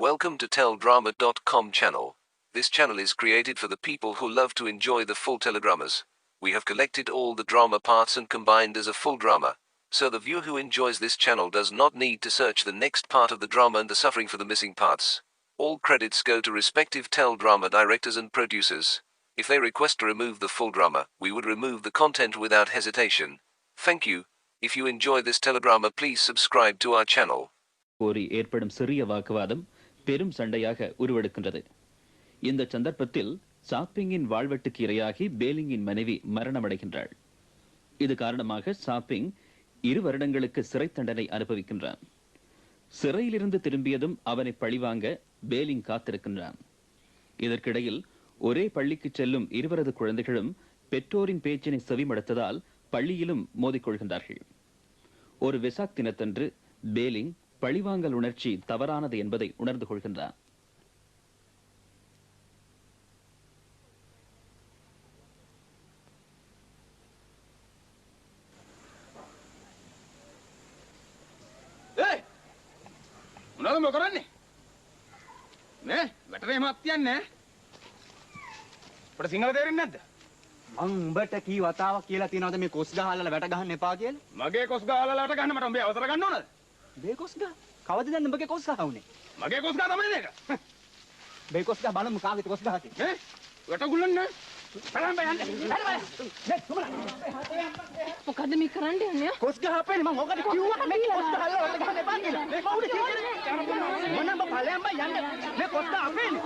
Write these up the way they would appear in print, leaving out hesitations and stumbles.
Welcome to TellDrama.com channel. This channel is created for the people who love to enjoy the full teledramas. We have collected all the drama parts and combined as a full drama. So the viewer who enjoys this channel does not need to search the next part of the drama and the suffering for the missing parts. All credits go to respective TellDrama directors and producers. If they request to remove the full drama, we would remove the content without hesitation. Thank you. If you enjoy this teledrama, please subscribe to our channel. கோரி ஏற்படும் சிறிய வாக்குவாதம் பெரும் சண்டையாக உருவெடுக்கின்றது. இந்த சந்தர்ப்பத்தில் சாப்பிங்கின் வாழ்வெட்டுக்கு இரையாகி பேலிங்கின் மனைவி மரணமடைகின்றாள். இது காரணமாக சாப்பிங் 2 வருடங்களுக்கு சிறை தண்டனை அனுபவிக்கின்றான். சிறையிலிருந்து திரும்பியதும் அவனை பழிவாங்க பேலிங் காத்திருக்கின்றான். இதற்கிடையில் ஒரே பள்ளிக்கு செல்லும் இருவரது குழந்தைகளும் பெற்றோரின் பேச்சினை செவிமடுத்ததால் பள்ளியிலும் மோதிக்கொள்கின்றார்கள். ஒரு வெசாக் தினத்தன்று பேலிங் பழிவாங்கல் உணர்ச்சி தவறானது என்பதை உணர்ந்து கொள்கின்றான். සිංහල තේරෙන්නේ නැද්ද? මං උඹට කී වතාවක් කියලා තියනවද මේ කොස් ගහලා වැට ගහන්න එපා කියලා? මගේ කොස් ගහලා වැට ගන්න මට උඹේ අවසර ගන්න ඕනද? මේ කොස් ගහ? කවද දැන් උඹගේ කොස් ගහ උනේ? මගේ කොස් ගහ තමයි මේක. මේ කොස් ගහ බලමු කාගේද කොස් ගහ තියෙන්නේ? වැට ගුල්ලන්නේ. බලන්න බයන්න. මොකද්ද මේ කරන්න යන්නේ? කොස් ගහ අපේනේ මං ඔකට කිව්වා මේ කොස් ගහලා වැට ගහන්න එපා කියලා. මේ කවුද කියන්නේ? මොනම ඵලයන්ම යන්නේ. මේ කොස් ගහ අපේනේ.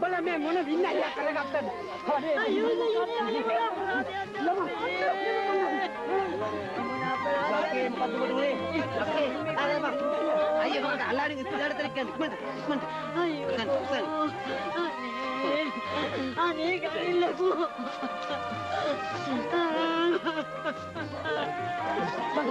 Bala मैं मोने बिना या करेगा तब अरे lagi empat dulu dulu oke ada bang ayo bang alari itu dari terikan mana ayo kan ani kali lagu bang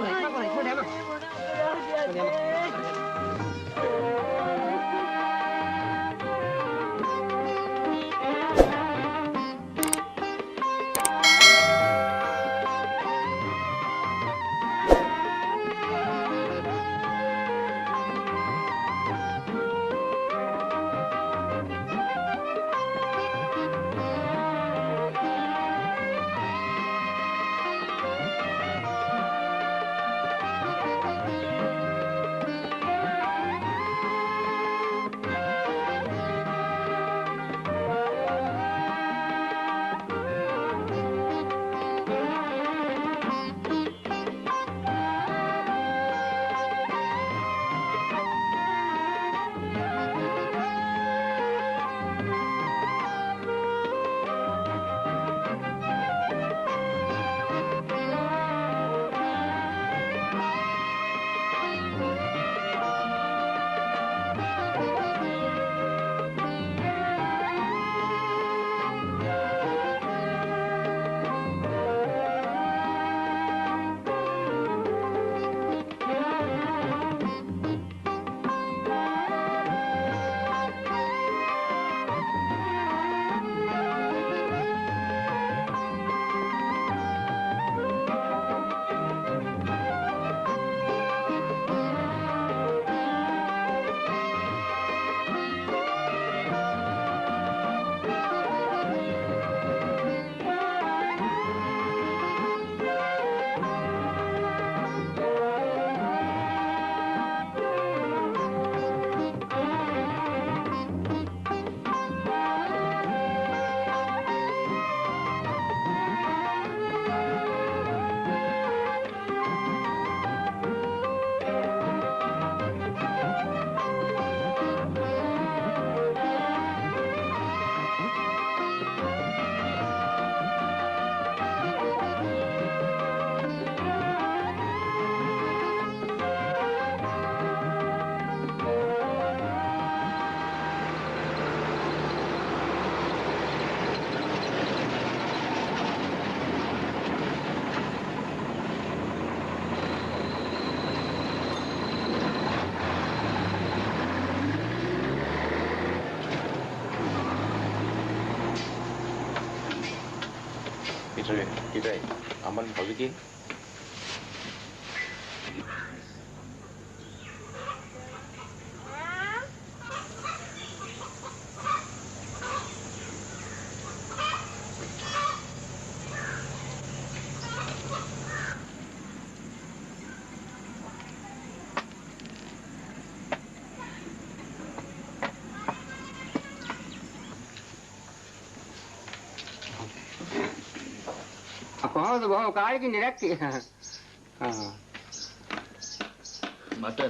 Sorry, kita aman balikin. කොහොමද බොහොම කාලෙකින් දැක්කේ. මට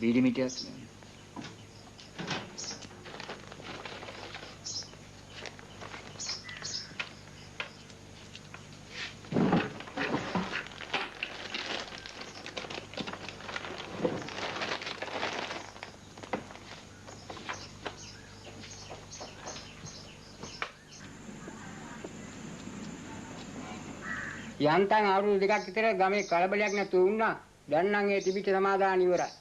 බීඩි මිටියක් නෑ. යන්තම් අවුරුදු දෙකක් විතර ගමේ කලබලයක් නැතුව වුණා. දැන් නම් ඒ තිබිච්ච සමාදාන ඉවරයි.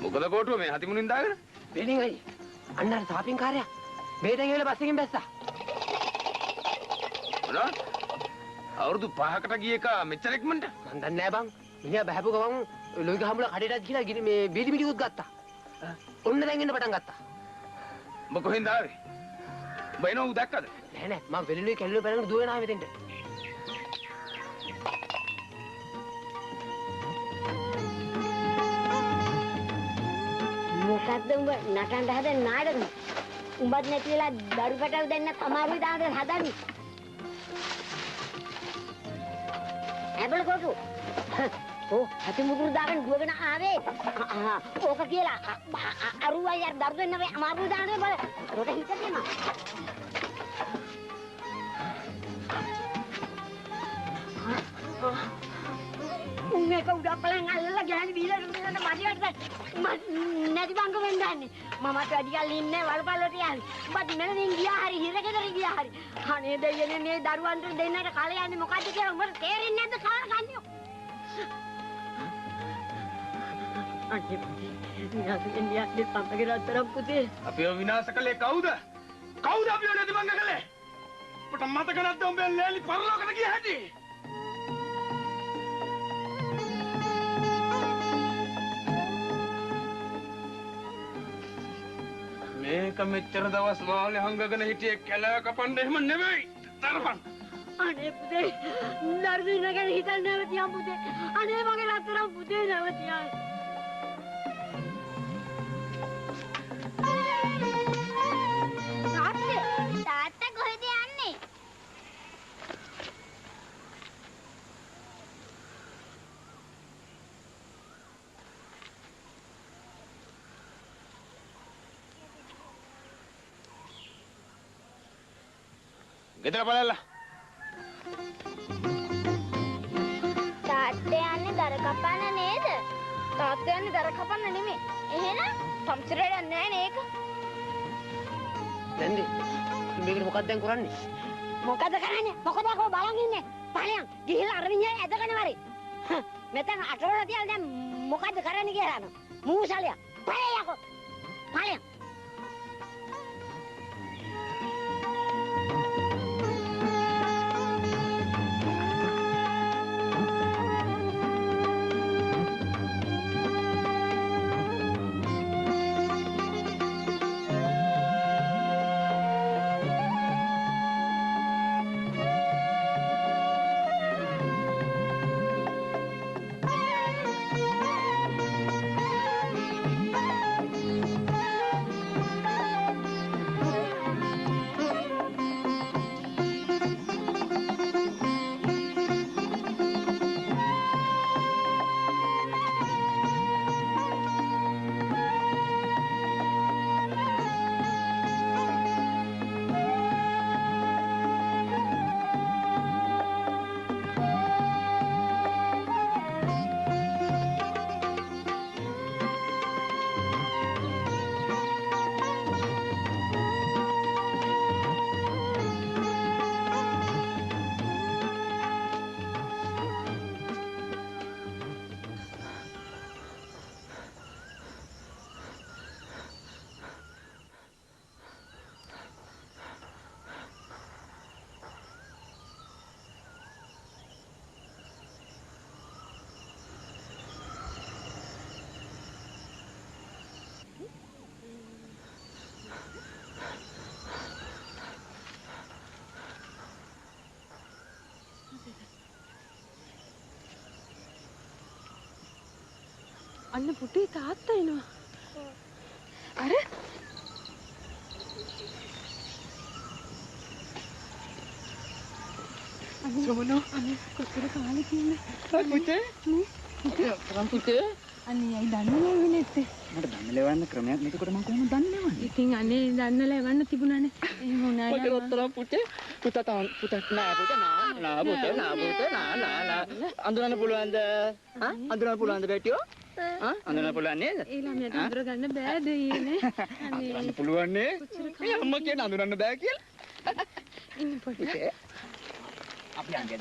මොකද කොටුව මේ හති මුනින් දාගෙන? බෙලින් අයි. අන්නර තාපින් කාර්යය. මේතෙන් එල බස් එකෙන් බැස්සා. මොනවා? අවුරුදු 5කට ගිය එක මෙච්චර ඉක්මනට? මන් දන්නේ නැහැ බං. මිනිහා බහැපු ගමන් ලොයි ගහමුල කඩේටත් ගිහලා ගිනි මේ බීඩි මිටිකුත් ගත්තා. ඔන්න දැන් එන්න පටන් ගත්තා. ඔබ කොහෙන්ද ආවේ? ඔබ එනවා ඌ දැක්කද? නෑ නෑ මම වෙලෙලුයි කැල්ලුයි බලන්න දුවගෙන ආවේ මෙතෙන්ට. මොකද්ද උඹ නටන්න හදන නාඩගම? උඹත් නැති වෙලා දරු පැටව දෙන්න අමාරුයි දාන්න හදන්නේ. ඇබල කොටු. ඕ ඇති මුදුරු දාගෙන දුවගෙන ආවේ. ඕක කියලා අරුවා යාර දරු දෙන්න වේ අමාරුයි දාන්න බල. රොට හිතේම. මේක උඩපලන් අල්ලලා ගෑනි බීලා රුදෙන්න මඩියට නැති බංග වෙන්නන්නේ මමත් වැඩි කල් ඉන්නේ වලපල්ලට යන්නේ උඹත් මෙලෙන් ගියා හරි හිරගෙදර ගියා හරි අනේ දෙයනේ මේ දරුවන්ට දෙන්නට කල යන්නේ මොකද්ද කියලා උඹට තේරෙන්නේ නැද්ද කාලකන්නියෝ අනේ න්යාසෙන් යන්නේ පම්පගේ රත්තරන් පුතේ අපිව විනාශ කළේ කවුද? කවුද අපිව නැති බංග කළේ? ඔබට මතක නැද්ද උඹේ ලෑලි පරලෝකයට ගිය හැටි? මේක මෙච්චර දවස් මාළේ හංගගෙන හිටියේ කැලෑ කපන්න එහෙම නෙමෙයි. තරපන්. අනේ පුතේ දර්දින ගැන හිතන්න නැවතියම් පුතේ අනේ මගේ රත්තරන් පුතේ නැවතියම් තාත්තා කොහෙද යන්නේ? ගෙදර බලලා. තාත්තේ යන්නේ දර කපන්න නේද? තාත්තේ යන්නේ දර කපන්න නෙමෙයි. එහෙනම් පම්සරයට යන්නේ නැහැ නේක. නැන්දි මේකට මොකක්ද දැන් කරන්නේ? මොකද කරන්නේ? මොකද අකෝ බලන් ඉන්නේ. පහයන් ගිහිල්ලා අර විඤ්ඤාණය ඇදගෙන වරේ. මෙතන අටවල තියලා දැන් මොකද කරන්නේ කියලා අහනවා. මූසලියා. පහයන් යකෝ. පහයන්. අන්න පුතේ තාත්තා එනවා. අර සොමනෝ අනේ කොතර කාලේ කියන්නේ. පුතේ පුතේ අනේ අයි දන්නේ නැත්තේ. මට දන්න ලෙවන්න ක්‍රමයක් නැතිකොට මම කොහොමද දන්නේ නැවන්නේ? ඉතින් අනේ දන්න ලෙවන්න තිබුණානේ. එහෙම වුණා නේද? පුතේ අඳුරන්න පුළුවන්ද? අඳුරන්න පුළුවන්ද බැටියෝ? අඳුරන්න පුළුවන් නේද? ඒ ළමයට අඳුර ගන්න බෑ දෙයිනේ. අඳුරන්න පුළුවන් නේ? මේ අම්මා කියන අඳුරන්න බෑ කියලා. ඉන්න පොඩ්ඩක්. අපි යන්නේ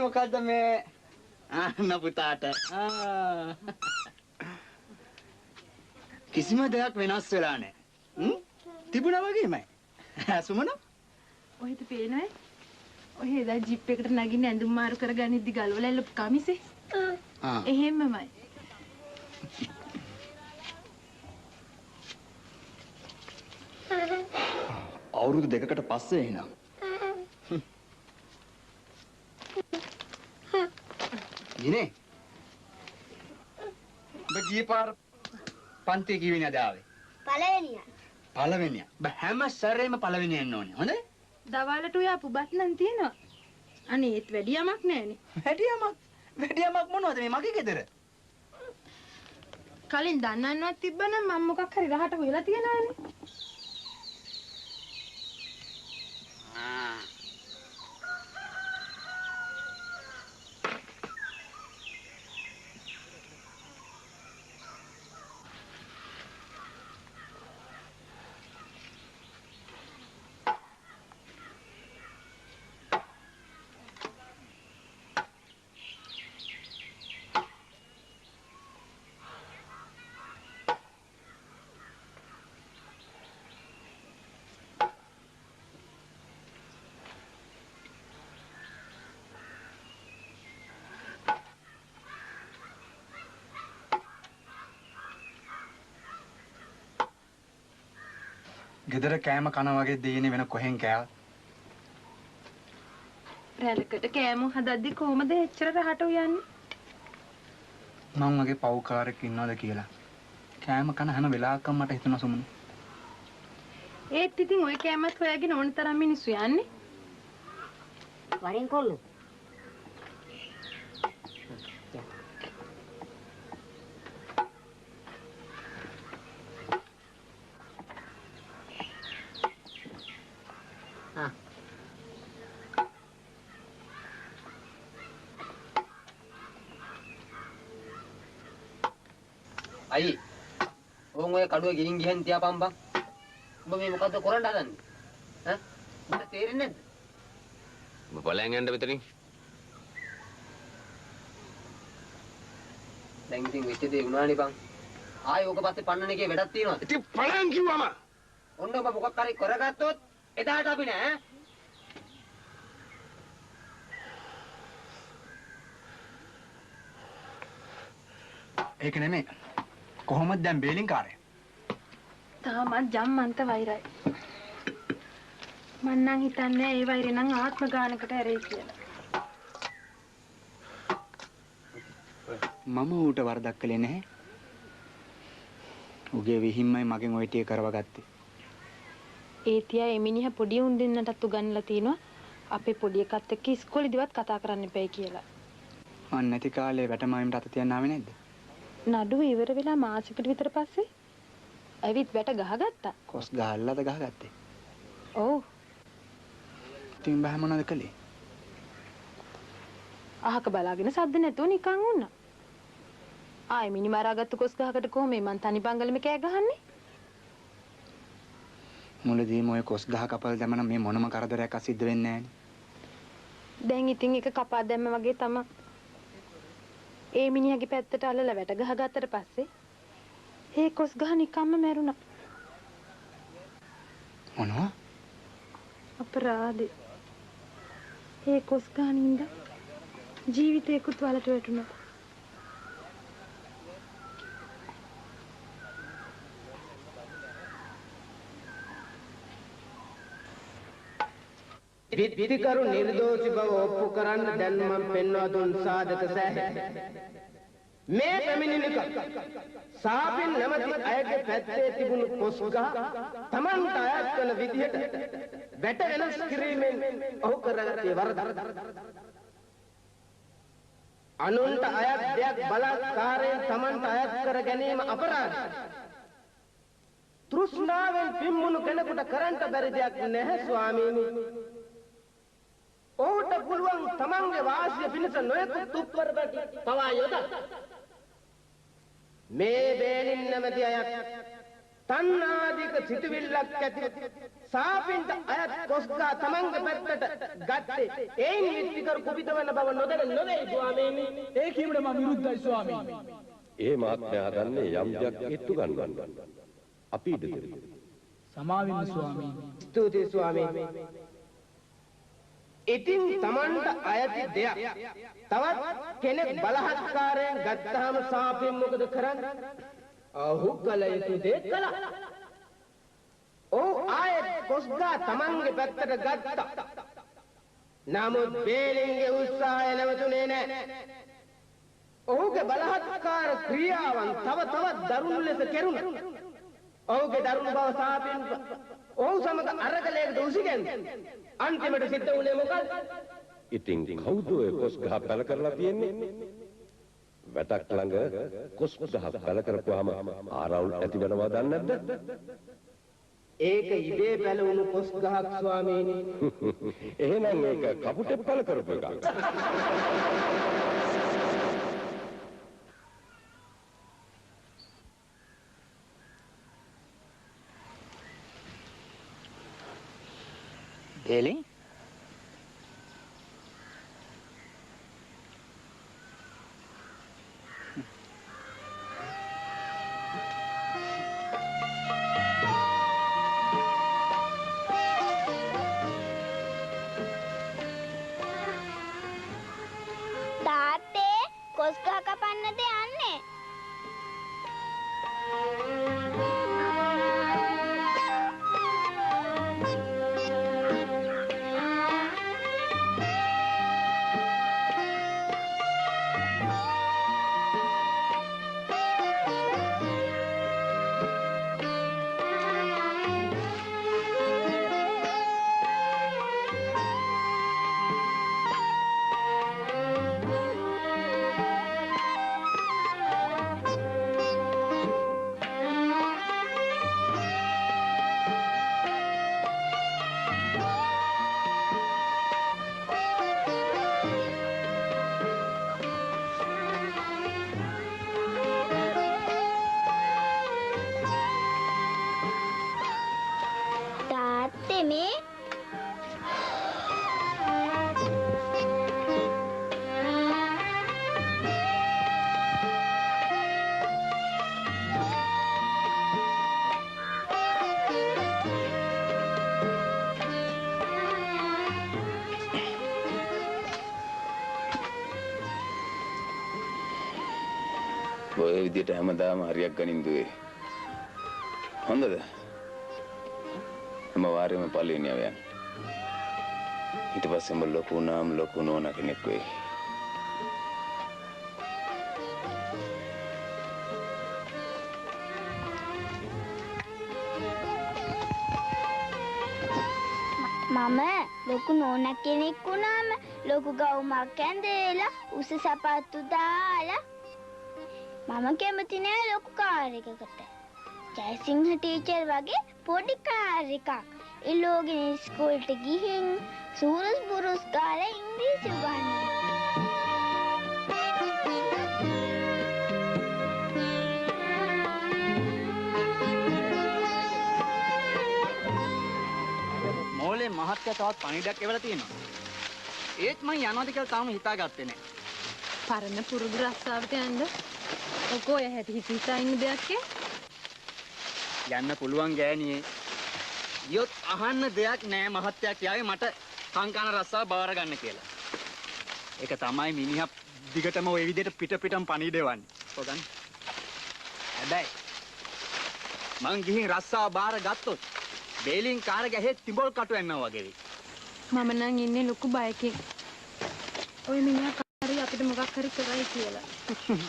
මොකද්ද මේ අන්න පුතාට කිසිම දෙයක් වෙනස් වෙලා නැහැ. තිබුණා වගේමයි. සුමන ඔහෙට පේනවද? ඔහෙ එදා ජිප් එකට නගින්න ඇඳුම් මාරු කරගනිද්දි ගල්වලා එල්ලපු කමිසේ. එහෙමමයි. අවුරුදු දෙකකට පස්සේ එනවා. ඉනේ බගී පාර පන්ති කිවිනේ අද ආවේ පළවෙනිය බ හැම සැරේම පළවෙනිය එන්න ඕනේ හොඳයි දවල්ට ඔය අපුබත් නම් තියෙනවා අනේ ඒත් වැඩි යමක් නැහැනේ වැඩි යමක් මොනවද මේ මගේ ගෙදර කලින් දන්නන්නවත් තිබ්බනම් මම මොකක් හරි රහට හොයලා තියනවානේ ගෙදර කෑම කන වගේ දෙයනේ වෙන කොහෙන් කෑව? රැලකට කෑම හදද්දි කොහමද එච්චර රහට උයන්නේ? මං වගේ පව්කාරයෙක් ඉන්නවද කියලා. කෑම කන හැම වෙලාවකම මට හිතුණා සුමන. ඒත් ඉතින් ඔය කෑමත් හොයාගෙන ඕන තරම් මිනිස්සු යන්නේ. වරෙන් කොල්ලෝ. අයි ඕන් ඔය කඩුව ගිහින් ගියන් තියාපන් බං. ඔබ මේ මොකද්ද කරන්න හදන්නේ? ඈ? මට තේරෙන්නේ නැද්ද? ඔබ බලයන් යන්න මෙතනින්. දැන් ඉතින් වෙච්ච දේ වුණානේ බං. ආයෙ ඕක පස්සේ පන්නන එකේ වැඩක් තියෙනවද? ඉතින් බලයන් කිව්වම ඔන්න ඔබ මොකක් හරි කරගත්තොත් එදාට අපි නෑ. ඒක නෙමෙයි. කොහොමද දැන් බේලින් කාර්යය? තාමත් ජම්මන්ත වෛරයි. මං නම් හිතන්නේ ඒ වෛරේ නම් ආත්ම ගානකට ඇරෙයි කියලා. මම ඌට වරදක් කළේ නැහැ. උගේ විහිම්මයි මගෙන් ওই ටික කරවගත්තේ. ඒ තියා එමිනිහ පොඩි උන් දෙන්නටත් උගන්ලා තිනවා අපේ පොඩි එකත් එක්ක ඉස්කෝලේදිවත් කතා කරන්න එපයි කියලා. මන් නැති කාලේ වැටමායිම් රට තියන්න ආවේ නැද්ද? නඩුව ඉවර වෙලා මාසෙකට විතර පස්සේ ඇවිත් වැට ගහගත්තා. කොස් ගහල්ලාද ගහගත්තේ? ඔව්. ඉතින් බෑ මොනවද කළේ? අහක බලාගෙන සද්ද නැතුව නිකන් වුණා. ආයෙ මිනි මරාගත්තු කොස් ගහකට කොහොමද මං තනි බංගලෙම කෑ ගහන්නේ? මුලදීම ඔය කොස් ගහ කපල් දැමන මේ මොනම කරදරයක් අසිද්ධ වෙන්නේ නැහනේ. දැන් ඉතින් එක කපා දැම්ම වගේ තමයි. ඒ මිනිහගේ පැත්තට අල්ලලා වැට ගහගත්තට පස්සේ ඒ කොස් ගහ නිකම්ම මැරුණා. මොනවා? අපරාධේ. ඒ කොස් ගහනින්ද ජීවිතේකුත් වලට වැටුණා. විත්තිකරු නිර්දෝෂි බව ඔප්පු කරන්න දැන් මම පෙන්වා දුන් සාධක සෑහෙන. මේ පැමිණිලික සාපින් නැමැති අයගේ පැත්තේ තිබුණු කොස්ගහ Tamanට අයත් කරන විදිහට වැට වෙනස් කිරීමෙන් ඔහු කරගත්තේ වරද. අනුන්ට අයත් දෙයක් බලාත්කාරයෙන් Tamanට අයත් කර ගැනීම අපරාධයි. තෘෂ්ණාවෙන් පිම්මුණු කෙනෙකුට කරන්න බැරි දෙයක් නැහැ ස්වාමීනි. ඔහුට පුළුවන් තමන්ගේ වාසිය පිණිස නොයෙකුත් තුප්පරපටි පවා යොදා මේ බේලින් නැමැති අයත් තණ්හාදික සිතුවිල්ලක් ඇති සාපින්ට අයත් කොස්ගා තමන්ගේ පැත්තට ගත්තේ ඒන් විත්තිකරු කුපිත වන බව නොදැන නොවේ ස්වාමීනි. ඒ කීමට මම විරුද්ධයි ස්වාමීනි. ඒ මාත්‍යා හදන්නේ යම් දෙයක් ඒත්තු ගන්නවන්න. අපි ඉඩ දෙමු. සමාවෙන්න ස්වාමීනි. ස්තුතියි ස්වාමීනි. ඉතින් Tamanට අයති දෙයක් තවත් කෙනෙක් බලහත්කාරයෙන් ගත්තාම සාපෙන් මොකද කරන්නේ? ඔහු කල යුතු දේ කළා. ඔහු ආයෙත් කොස්ගා Tamanගේ පැත්තට ගත්තා. නමුත් බේලින්ගේ උත්සාහය නැවතුනේ නැහැ. ඔහුගේ බලහත්කාර ක්‍රියාවන් තව තවත් දරුණු ලෙස කෙරුණා. ඔහුගේ දරුණු බව සාපෙන් ඔහු සමග අරගලයකට උසිගැන්වුවා. අන්තිමට සිද්ධ වුණේ මොකද? ඉතින් කවුද ඔය කොස් ගහ පැල කරලා තියෙන්නේ? වැටක් ළඟ කොස් ගහ පැල කරපුවාම ආරවුල් ඇති වෙනවා දන්නේ නැද්ද? ඒක ඉබේ පැලවුණු කොස් ගහක් ස්වාමීනි. එහෙනම් ඒක කපුටේ පැල කරපු එකක්. බේලින් තාත්තේ කොස් ගහ කපන්නද යන්නේ? ඔය විදිහට හැමදාම හරියක් ගනින් දුවේ. හොඳද? හැම වාරෙම පළවෙනියව යන්න. ඊට පස්සේ උඹ ලොකු වුණාම ලොකු නෝනා කෙනෙක් වෙයි. මම ලොකු නෝනා කෙනෙක් වුණාම ලොකු ගවුමක් ඇඳලා උස සපත්තු දාලා මම කැමති නෑ ලොකු කාර් එකකට. ජයසිංහ ටීචර් වගේ පොඩි කාර් එකක් එළෝගෙන ඉස්කෝලේට ගිහින් සූරස් බුරුස් ගාලා ඉංග්‍රීසි උගන්වනවා. මෝලේ මහත්ය තවත් පණිඩක් එවලා තියෙනවා. ඒත් මං යනවාද කියලා තාම හිතාගත්තේ නෑ. පරණ පුරුදු රස්සාවට යන්න. ඔකෝ ඔය හැටි හිතා ඉන්න දෙයක් යන්න පුළුවන් ගෑණියේ. යොත් අහන්න දෙයක් නෑ මහත්ය කියාවේ මට සංකාන රස්සාව බාර ගන්න කියලා. ඒක තමයි මිනිහා දිගටම ওই විදිහට පිටම පණිඩෙවන්නේ. ඔතන. හැබැයි මං ගිහින් රස්සාව බාර ගත්තොත් බේලින් කාර ගැහේ තිඹොල් කටු යනවා වගේ වෙයි. මම නම් ඉන්නේ ලොකු බයකින්. ඔය මිනිහා කාරි අපිට මොකක් හරි කරයි කියලා.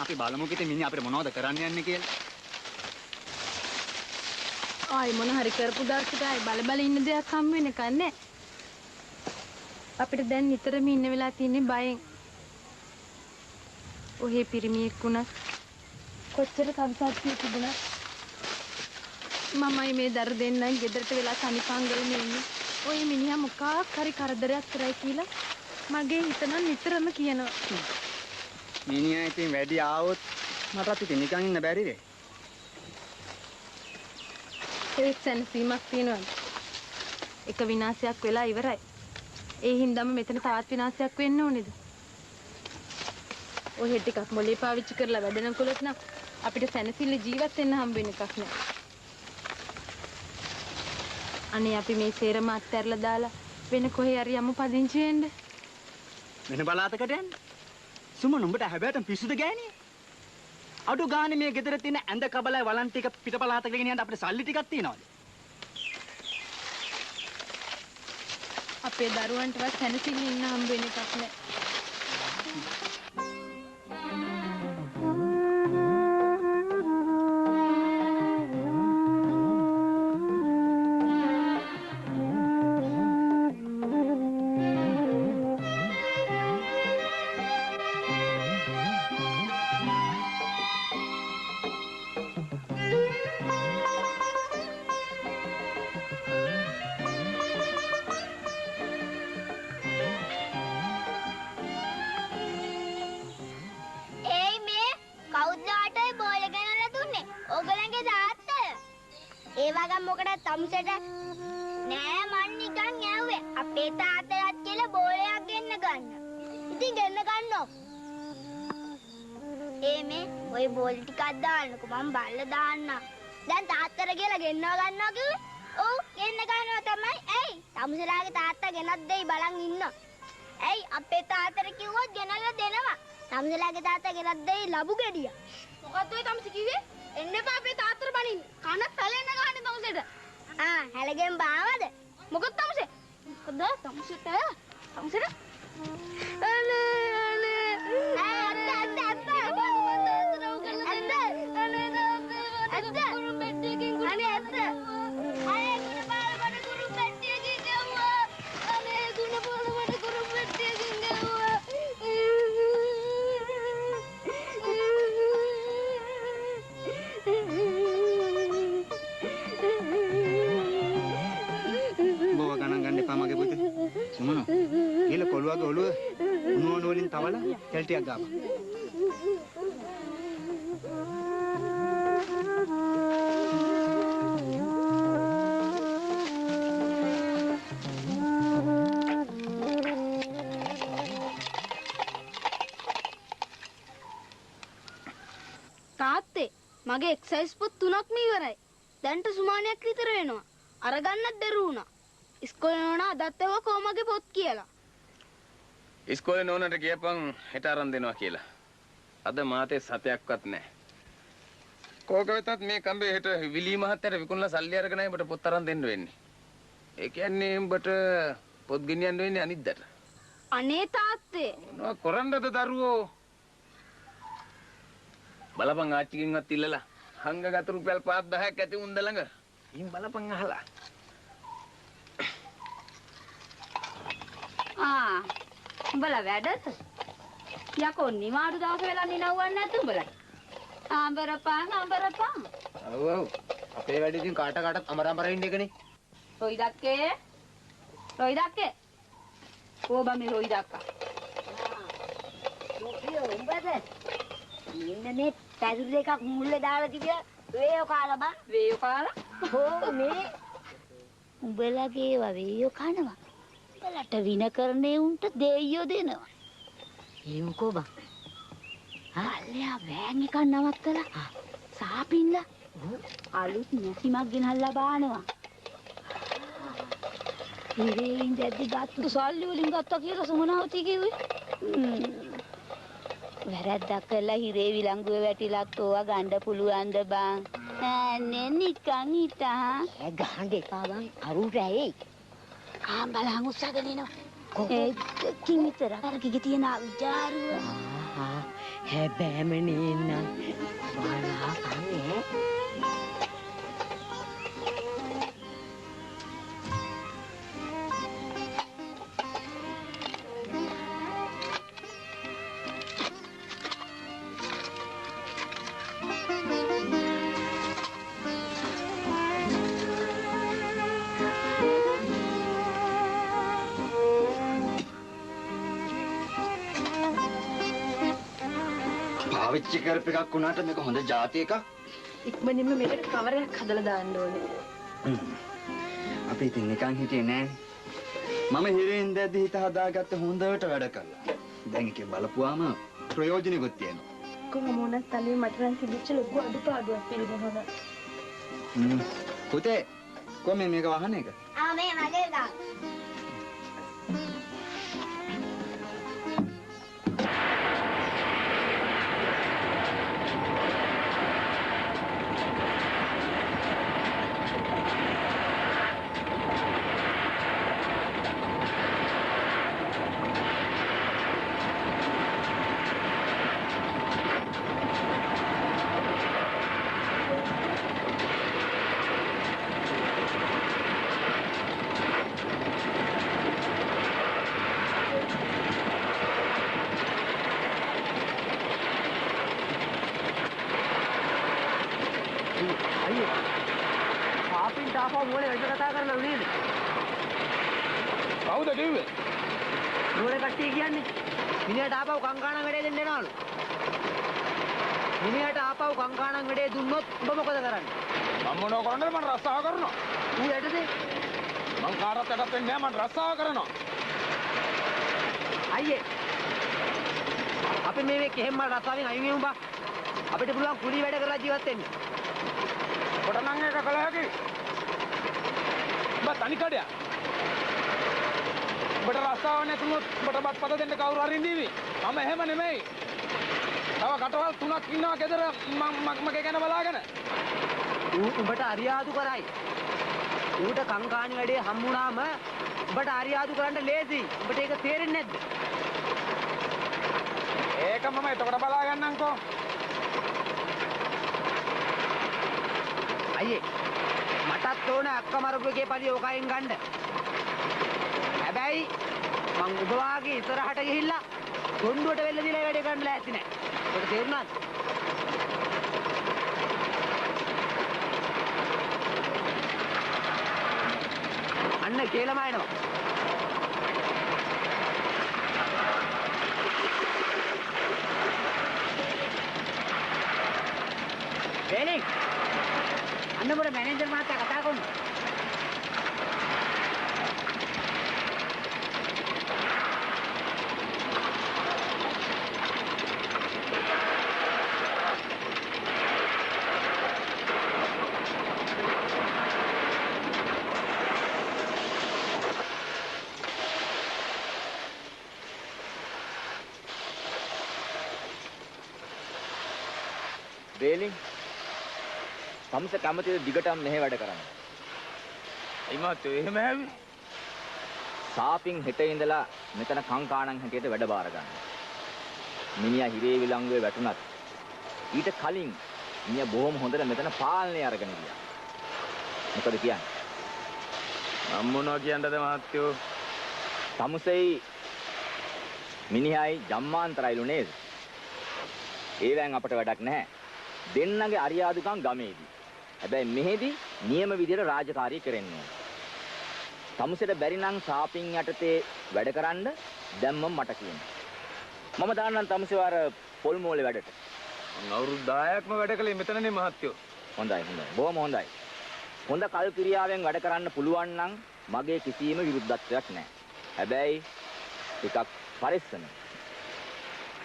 අපි බලමු කිට මිනිහා අපිට මොනවද කරන්න යන්නේ කියලා. ආයි මොන හරි කරපු දාර්ශිට ආයි බල ඉන්න දෙයක් හම් වෙන කන්නේ. අපිට දැන් නිතරම ඉන්න වෙලා තියෙන්නේ බයෙන්. ඔහේ පිරිමියෙක් වුණා. කොච්චර කම්සාත්තිය තිබුණා. මමයි මේ දර දෙන්නයි ගෙදරට වෙලා තනිපංගලෙ ඉන්නේ. ඔය මිනිහා මොකක් හරි කරදරයක් කරයි කියලා මගේ හිත නම් නිතරම කියනවා. මිනිහා ඉතින් වැඩි ආවොත් මටත් ඉතින් නිකන් ඉන්න බැරිද? ඒක සැනසීමක් තියෙනවද? එක විනාශයක් වෙලා ඉවරයි. ඒ හින්දාම මෙතන තවත් විනාශයක් වෙන්න ඕනේද? ඔය ටිකක් මොලේ පාවිච්චි කරලා වැඩනකොලත් නම් අපිට සැනසෙල්ල ජීවත් වෙන්න හම්බ වෙන එකක් නෑ. අනේ අපි මේ සේරම අත්හැරලා දාලා වෙන කොහේ හරි යමු පදිංචි වෙන්න. වෙන බලාතකට යන්න. සුමන උඹට හැබැයිටම පිස්සුද ගෑණියේ? අඩු ගානේ මේ ගෙදර තියෙන ඇඳ කබලයි වලන් ටික පිට පලාතකට ගෙනියන්න අපිට සල්ලි ටිකක් තියනවාද? අපේ දරුවන්ටවත් සැනසෙල්ල ඉන්න හම්බ වෙන එකක් නෑ. දැන් තාත්තට කියලා ගෙන්නව ගන්නවා කිව්වේ? ඔව් ගෙන්න ගන්නවා තමයි. ඇයි? තමුසලාගේ තාත්තා ගෙනත් දෙයි බලන් ඉන්න. ඇයි අපේ තාත්තට කිව්වොත් ගෙනල්ලා දෙනවා. තමුසලාගේ තාත්තා ගෙනත් දෙයි ලබු ගෙඩිය. මොකද්ද ඔය තමුස කිව්වේ? එන්න එපා අපේ තාත්තට බනින්න. කන පැලෙන්න ගහන්නේ තමුසෙට. හැලගෙන් බාවද? මොකද තමුසේ? මොකද තමුසෙට? තමුසෙට? සුමනෝ කියලා කොළුවගේ ඔළුව උණුවන වලින් තවලා තෙල් ටිකක් ගාපන්. තාත්තේ මගේ එක්සයිස් පොත් 3ක්ම ඉවරයි. දැන්ට සුමානයක් විතර වෙනවා. අරගන්නත් බැරි වුණා. ඉස්කෝලේ නෝනා අදත් ඒවා කොමගේ පොත් කියලා. ඉස්කෝලේ නෝනාට කියපන් හෙට අරන් දෙනවා කියලා. අද මාතේ සතයක්වත් නැහැ. කෝක වෙතත් මේ කම්බේ හෙට විලී මහත්තයාට විකුණලා සල්ලි අරගෙනයි ඔබට පොත් අරන් දෙන්න වෙන්නේ. ඒ කියන්නේ උඹට පොත් ගෙනියන්න වෙන්නේ අනිද්දාට. අනේ තාත්තේ. මොනවා කරන්නද දරුවෝ? බලපන් ආච්චිගෙන්වත් ඉල්ලලා හංගගත රුපියල් 5,000ක් ඇති උන්ද ළඟ. ඉන් බලපන් අහලා. උඹලා වැඩද? යකෝ නිවාඩු දවස් වෙලා නිනවන්නේ නැතු උඹලා. ආඹරපන්. ඔව් ඔව්. අපේ වැඩ ඉතින් කාට කාටත් අමරාමරින් ඉන්න එකනේ. රොයිදක්කේ. කොබමි රොයිදක්කා. උඹද? මෙන්න පැදුරු දෙකක් මුල්ලේ දාලා තිබිලා වේයෝ කාලා බං. වේයෝ කාලා? හෝ මේ උඹලගේ ඒවා වේයෝ කනවා. උඹලට වින කරන්නේ උන්ට දෙයියෝ දෙනවා. ඒකෝ බං. අල්ලයා වෑන් එකක් නවත්තලා සාපින්ලා අලුත් නැසිමක් ගෙනල්ලා බානවා. ඉතින් දැද්දි ගත්තු සල්ලි වලින් ගත්තා කියලා සුමනාවති කිව්වේ. වැරද්දක් කළා හිරේ විලංගුවේ වැටිලත් ඕවා ගන්න පුළුවන්ද බං? නේ නිකන් හිටා. ගහන්න එපා බං අරුට ඇයි? කාම්බලන් උස්සගෙන එනවා. ඒ කිමිතර අරකිගේ තියෙන අවිජාරුව. හැබැයිම නේනම් බාලා කන්නේ. පාවිච්චි කරපු එකක් වුණාට මේක හොඳ જાති එකක්. ඉක්මනින්ම මේකට කවරයක් හදලා දාන්න ඕනේ. අපි ඉතින් නිකන් හිටියේ නෑනේ. මම හිරෙන් දැද්දි හිත හදාගත්ත හොඳට වැඩ කළා. දැන් එකේ බලපුවාම ප්‍රයෝජනෙකුත් තියෙනවා. කොහොම වුණත් තනිය මට නම් තිබිච්ච ලොකු අඩුපාඩුවක් පිළිගන්නවා. පුතේ කොහොම මේක වහන එක? මේ මගේ ගා. කවුද කිව්වේ? නුවර කට්ටිය කියන්නේ මිනිහට ආපහු කංකාණන් වැඩේ දෙන්න එනවලු. මිනිහට ආපහු කංකාණන් වැඩේ දුන්නොත් ඔබ මොකද කරන්නේ? මම මොනව කරන්නද? මම රස්සාව කරනවා. ඌ යටද? මම කාටවත් යටත් වෙන්නේ නැහැ. මම රස්සාව කරනවා. අයියේ. අපි මේ කෙහෙම්ම රස්සාවෙන් අයින් වෙමු බා. අපිට පුළුවන් කුලි වැඩ කරලා ජීවත් වෙන්න. කොට නම් එක කළ හැකි. බත් අනිකඩයක්. ඔබට රස්සාව නැතුනොත් ඔබට බත් පද දෙන්න කවුරු හරි ඉඳීවි. මම එහෙම නෙමෙයි. තව කටවල් 3ක් ඉන්නවා ගෙදර මගේ ගැන බලාගෙන. ඌ උඹට අරියාදු කරයි. ඌට කංකාණි වැඩේ හම්බුනාම උඹට අරියාදු කරන්න ලේසි. උඹට ඒක තේරෙන්නේ නැද්ද? ඒක මම එතකොට බලා ගන්නම්කෝ. අයියේ මටත් ඕන අක්කමරුගේ පරිදි ඕකයෙන් ගන්න. හැබැයි මං ඔබ වාගේ ඉස්සරහට ගිහිල්ලා කොණ්ඩුවට වෙල්ල දිලා වැඩේ කරන්න ලෑස්ති නෑ. ඔබට තේරුණාද? අන්න කේලම එනවා. වේලි අන්න මොකද මැනේජර් මහත්තයා කතා කරන්නේ? වේලින් සම්ස කැමතිද දිගටම මෙහෙ වැඩ කරන්න? එයිමත් එහෙම හැවි. සාපින් හෙට ඉඳලා මෙතන කංකාණන් හැටියට වැඩ බාර ගන්න. මිනිහා හිරේ විලංගුවේ වැටුණත් ඊට කලින් මිනිහා බොහොම හොඳට මෙතන පාලනය අරගෙන ගියා. මොකද කියන්නේ? මම මොනවා කියන්නද මහත්තයෝ? තමුසෙයි මිනිහායි ජම්මාන්තරයිලු නේද? ඒවෙන් අපට වැඩක් නැහැ. දෙන්නගේ අරියාදුකම් ගමේදී. හැබැයි මෙහෙදි නියම විදියට රාජකාරී කරන්න ඕන. තමුසෙට බැරි නම් සාපින් යටතේ වැඩ කරන්න දැම්මම මට කියන්න. මම දාන්නම් තමුසේ අර පොල් මෝලේ වැඩට. මම අවුරුදු 10ක්ම වැඩ කළේ මෙතනනේ මහත්තයෝ. හොඳයි හොඳයි. බොහොම හොඳයි. හොඳ කල් ක්‍රියාවෙන් වැඩ කරන්න පුළුවන් නම් මගේ කිසිම විරුද්ධත්වයක් නැහැ. හැබැයි ටිකක් පරිස්සම.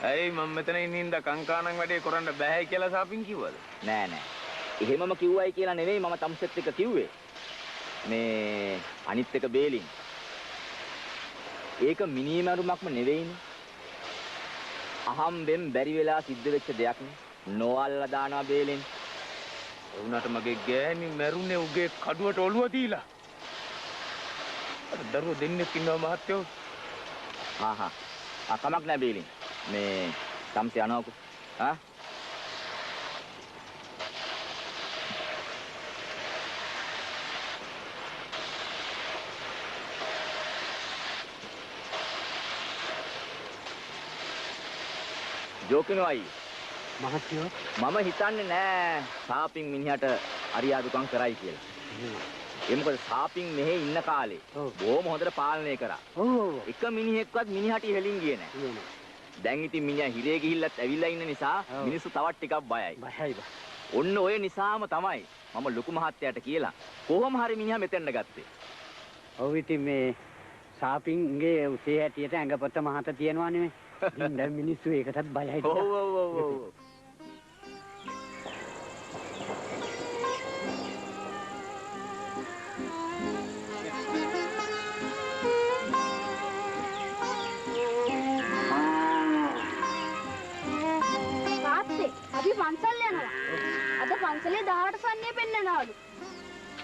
ඇයි මම මෙතන ඉන්න කංකාණන් වැඩේ කරන්න බෑයි කියලා සාපින් කිව්වද? නෑ නෑ. එහෙමම කිව්වයි කියලා නෙවෙයි මම තමුසෙත් එක්ක කිව්වේ. මේ අනිත් එක බේලින්. ඒක මිනිමරුමක්ම නෙවෙයිනේ. අහම්බෙන් බැරි වෙලා සිද්ධ වෙච්ච දෙයක් නේ. නොඅල්ලා දානවා බේලින්. ඒ වුණාට මගේ ගෑණි මැරුණේ උගේ කඩුවට ඔළුව දීලා. අර දරුවෝ දෙන්නෙක් ඉන්නවා මහත්තයෝ. ආහා. කමක් නෑ බේලින්. මේ තම්සේ යනවකෝ. ආ ජෝකිනෝ අයියේ මහත්තයෝ මම හිතන්නේ නෑ සාපින් මිනිහට අරියාදුකම් කරයි කියලා. ඒ මොකද සාපින් මෙහෙ ඉන්න කාලේ බොහොම හොඳට පාලනය කරා. එක මිනිහෙක්වත් මිනිහට හෙලින් ගියේ නෑ. දැන් ඉතින් මිනිහා හිරේ ගිහිල්ලත් ඇවිල්ලා ඉන්න නිසා මිනිස්සු තවත් ටිකක් බයයි. බයයි. ඔන්න ඔය නිසාම තමයි මම ලොකු මහත්තයාට කියලා කොහොම හරි මිනිහා මෙතෙන්ට ගත්තේ. ඔව් ඉතින් මේ සාපින්ගේ උසේ හැටියට ඇඟපොත්ත මහත තියෙනවා නෙමෙයි. දැන් මිනිස්සු ඒකටත් බයයි. ඔව් ඔව් ඔව් ඔව්. අපි පන්සල් යනවා. අද පන්සලේ 18 සන්නිය පෙන්නනවලු.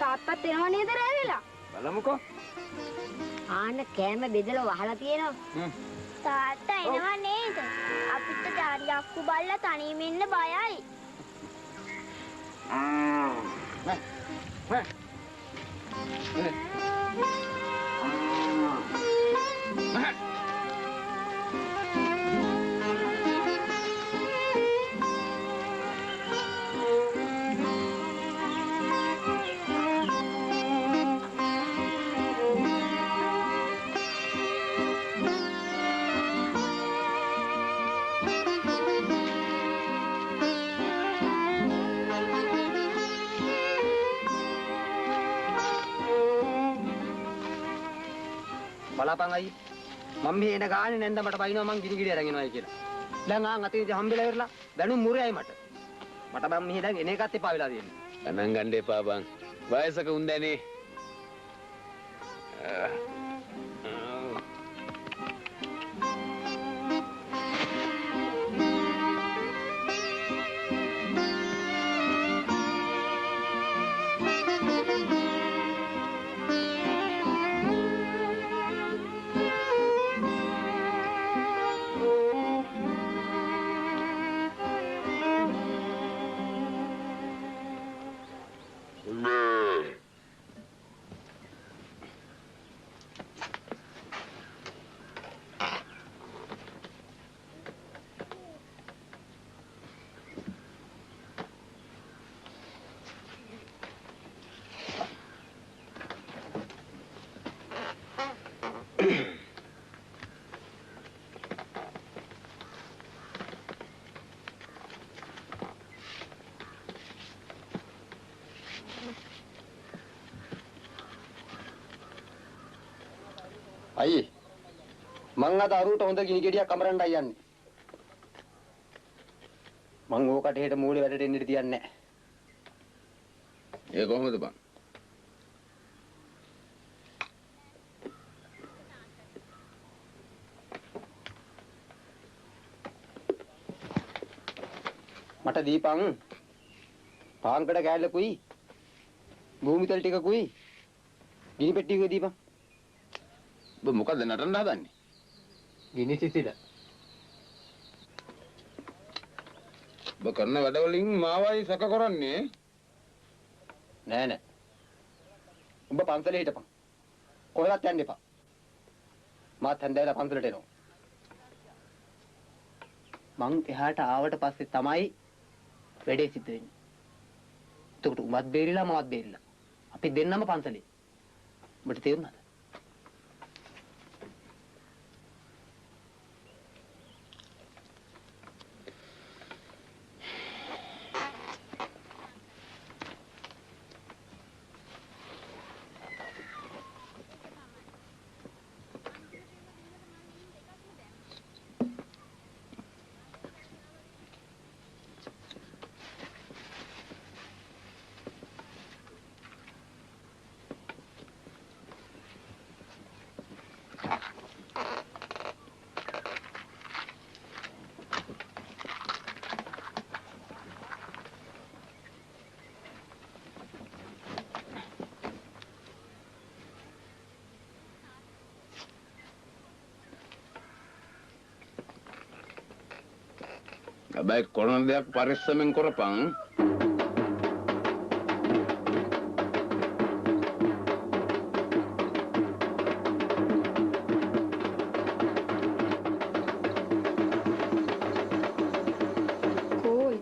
තාත්තත් එනවා නේද රැවිලා? බලමුකෝ. ආන්න කෑම බෙදලා වහලා තියෙනවා. තාත්තා එනවා නේද? අපිට යක්කු බල්ලා තනියම ඉන්න බයයි. බලාපන් අයියේ මම මේ එන ගානේ නැන්ද මට බයිනවා මං ගිනි ගිනි අරන් එනවායි කියලා. දැන් ආන් අතින් ඉතින් හම්බෙලා ඉවරලා බැනුම් මුරයයි මට. මට බම් මෙහි දැන් එන එකත් එපා වෙලා තියෙන්නේ. ගණන් ගන්න එපා බං. වයසක උන්දැනේ. අයියේ මං අද අරුවට හොඳ ගිනි ගෙඩියක් අමරන්නයි යන්නේ. මං ඕකට හෙට මූලේ වැඩට එන්න තියන්නේ නැහැ. ඒ කොහොමද බං? මට දීපන් පාංකඩ කෑල්ලකුයි භූමිතල් ටිකකුයි ගිනි පෙට්ටියකුයි දීපන්. ඔබ මොකද නටන්න හදන්නේ? ගිනි සිසිල. ඔබ කරන වැඩවලින් මාවයි සැක කරන්නේ. නෑ නෑ. උඹ පන්සලේ හිටපන්. කොහෙවත් යන්න එපා. මාත් හන්දෑලා පන්සලට එනවා. මං එහාට ආවට පස්සේ තමයි වැඩේ සිද්ධ වෙන්නේ. එතකොට උඹත් බේරිලා මමත් බේරිලා. අපි දෙන්නම පන්සලේ. උඹට තේරුණාද? හැබැයි කරන දෙයක් පරිස්සමෙන් කරපන්.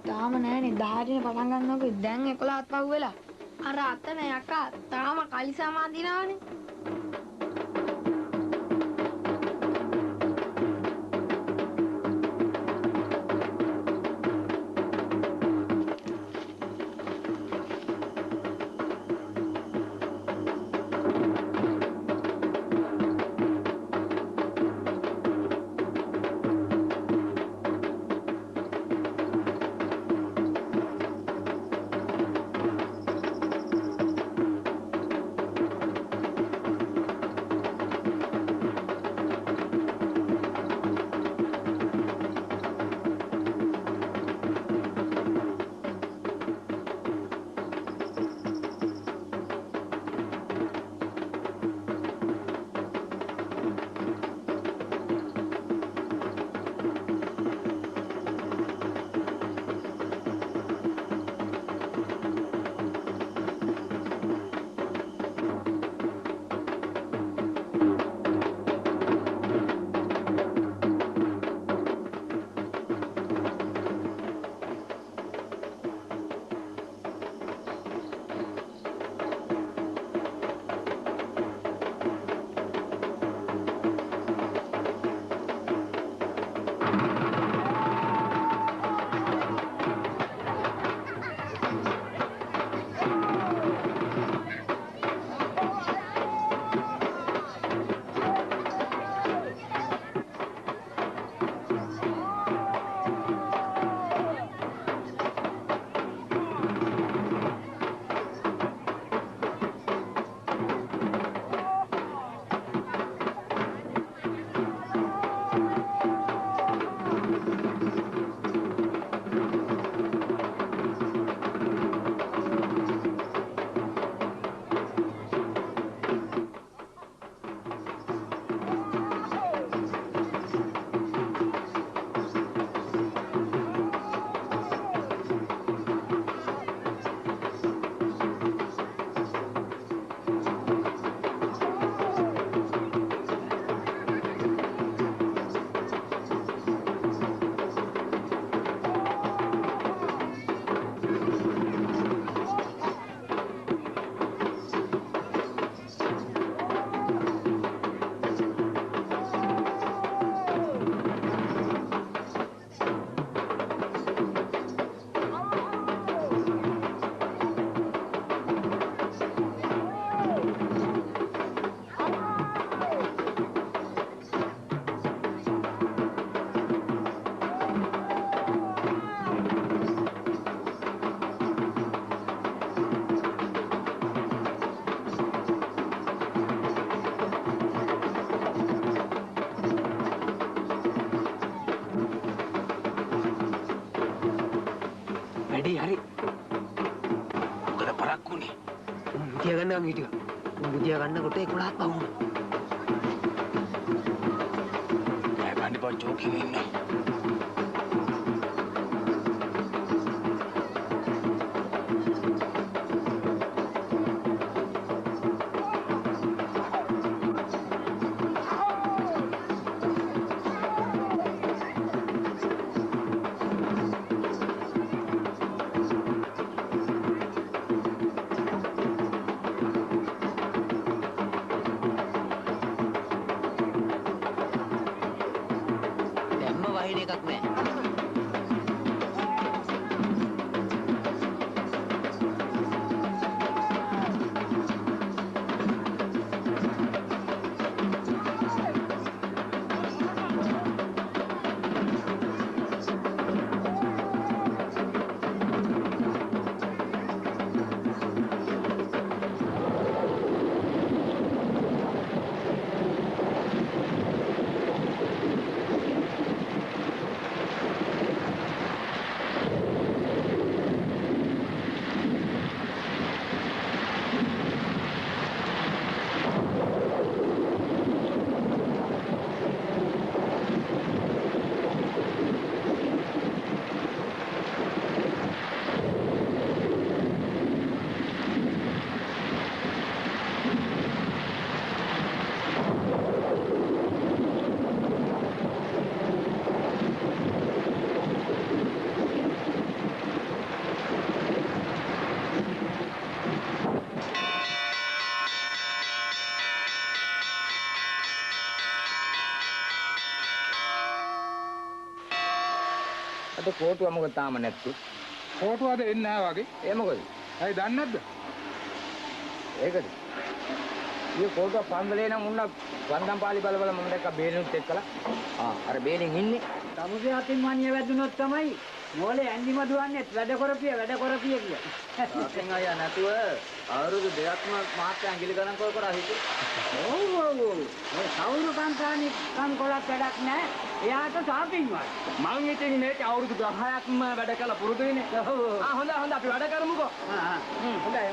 තාම නෑනේ 10 පටන් ගන්නකො දැන් 11ත් පහු වෙලා අර අතන යකා තාම කලිසම අදිනවනේ වැඩේ හරි. මොකද පරක්කුනේ. මුදියා ගන්නවා මීටික. මුදියා ගන්නකොට 11ක් පහු වුණා. බව ජෝකින් ඉන්නවා. අද කෝටුව මොකද තාම නැත්තු? කෝටුව අද එන්නේ නැහැ වගේ. ඒ මොකද? ඇයි දන්නේ නැද්ද? ඒකද? ඊයේ කෝටුව පන්දලේ නම් උන්න වන්දම් පාලි බල මම දැක්ක බේලුත් එක්කලා. අර බේලෙන් ඉන්නේ. තමුසේ අතින් මනිය වැදුනොත් තමයි මොලේ ඇන්දි මදුවන්නේ වැඩ කරපිය කිය. තාත්තෙන් අයියා නැතුව අවුරුදු දෙකක්ම මාත් ඇඟිලි ගණන් කර හිටියේ. ඔව්. ඔය සවුරු කන්තානි කන් කොලක් වැඩක් නැහැ. එයාට සාපින් වයි. මං ඉතින් මේක අවුරුදු 10ක්ම වැඩ කළා පුරුදු වෙන්නේ. හොඳ අපි වැඩ කරමුකෝ. හොඳයි.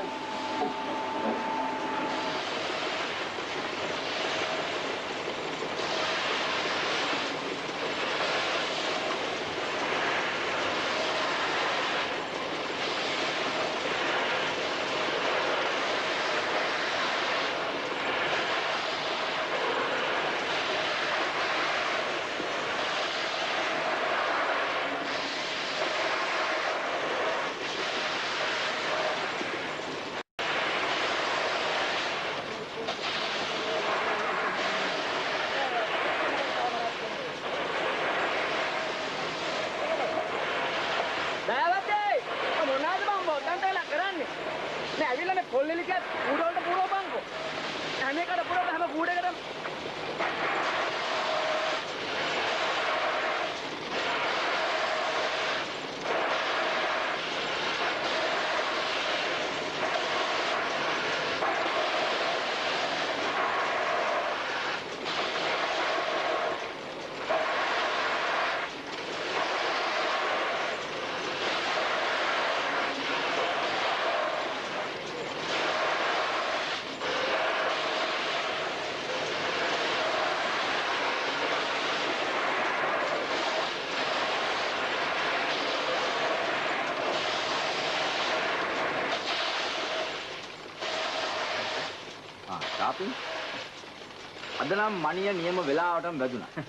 අද නම් මණිය නියම වෙලාවටම වැදුනා.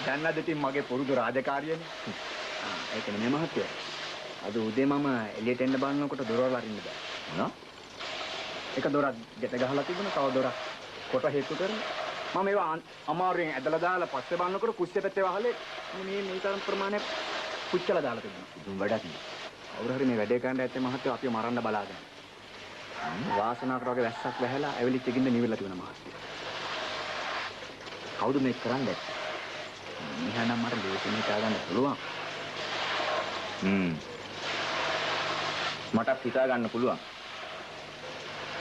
දැන් අද ඉතින් මගේ පුරුදු රාජකාරියනේ. ඒක නෙමෙයි මහත්තයා. අද උදේ මම එළියට එන්න බලනකොට දොරවල් අරින්න බෑ. මොනවා? එක දොරක් ගැට ගහලා තිබුණා. තව දොරක් කොට හේතු කරගෙන මම ඒවා අමාරුවෙන් ඇදලා දාලා පස්සේ බලනකොට කුස්සිය පැත්තේ වහලේ මේ තරම් ප්‍රමාණයක් පුච්චලා දාලා තිබුණා. දුම් වැඩක් නේ. අවුරු හරි මේ වැඩේ කරන්න ඇත්තේ මහත්තයා අපිව මරන්න බලාගෙන. වාසනාවට වගේ වැස්සක් වැහැලා ඇවිලිච්ච ගින්න නිවිලා තිබුණා මහත්තයා. කවුද මේක කරන්නේ? මෙහානම් මට ලේසියෙන් හිතා ගන්න පුළුවන්. මටත් හිතා ගන්න පුළුවන්.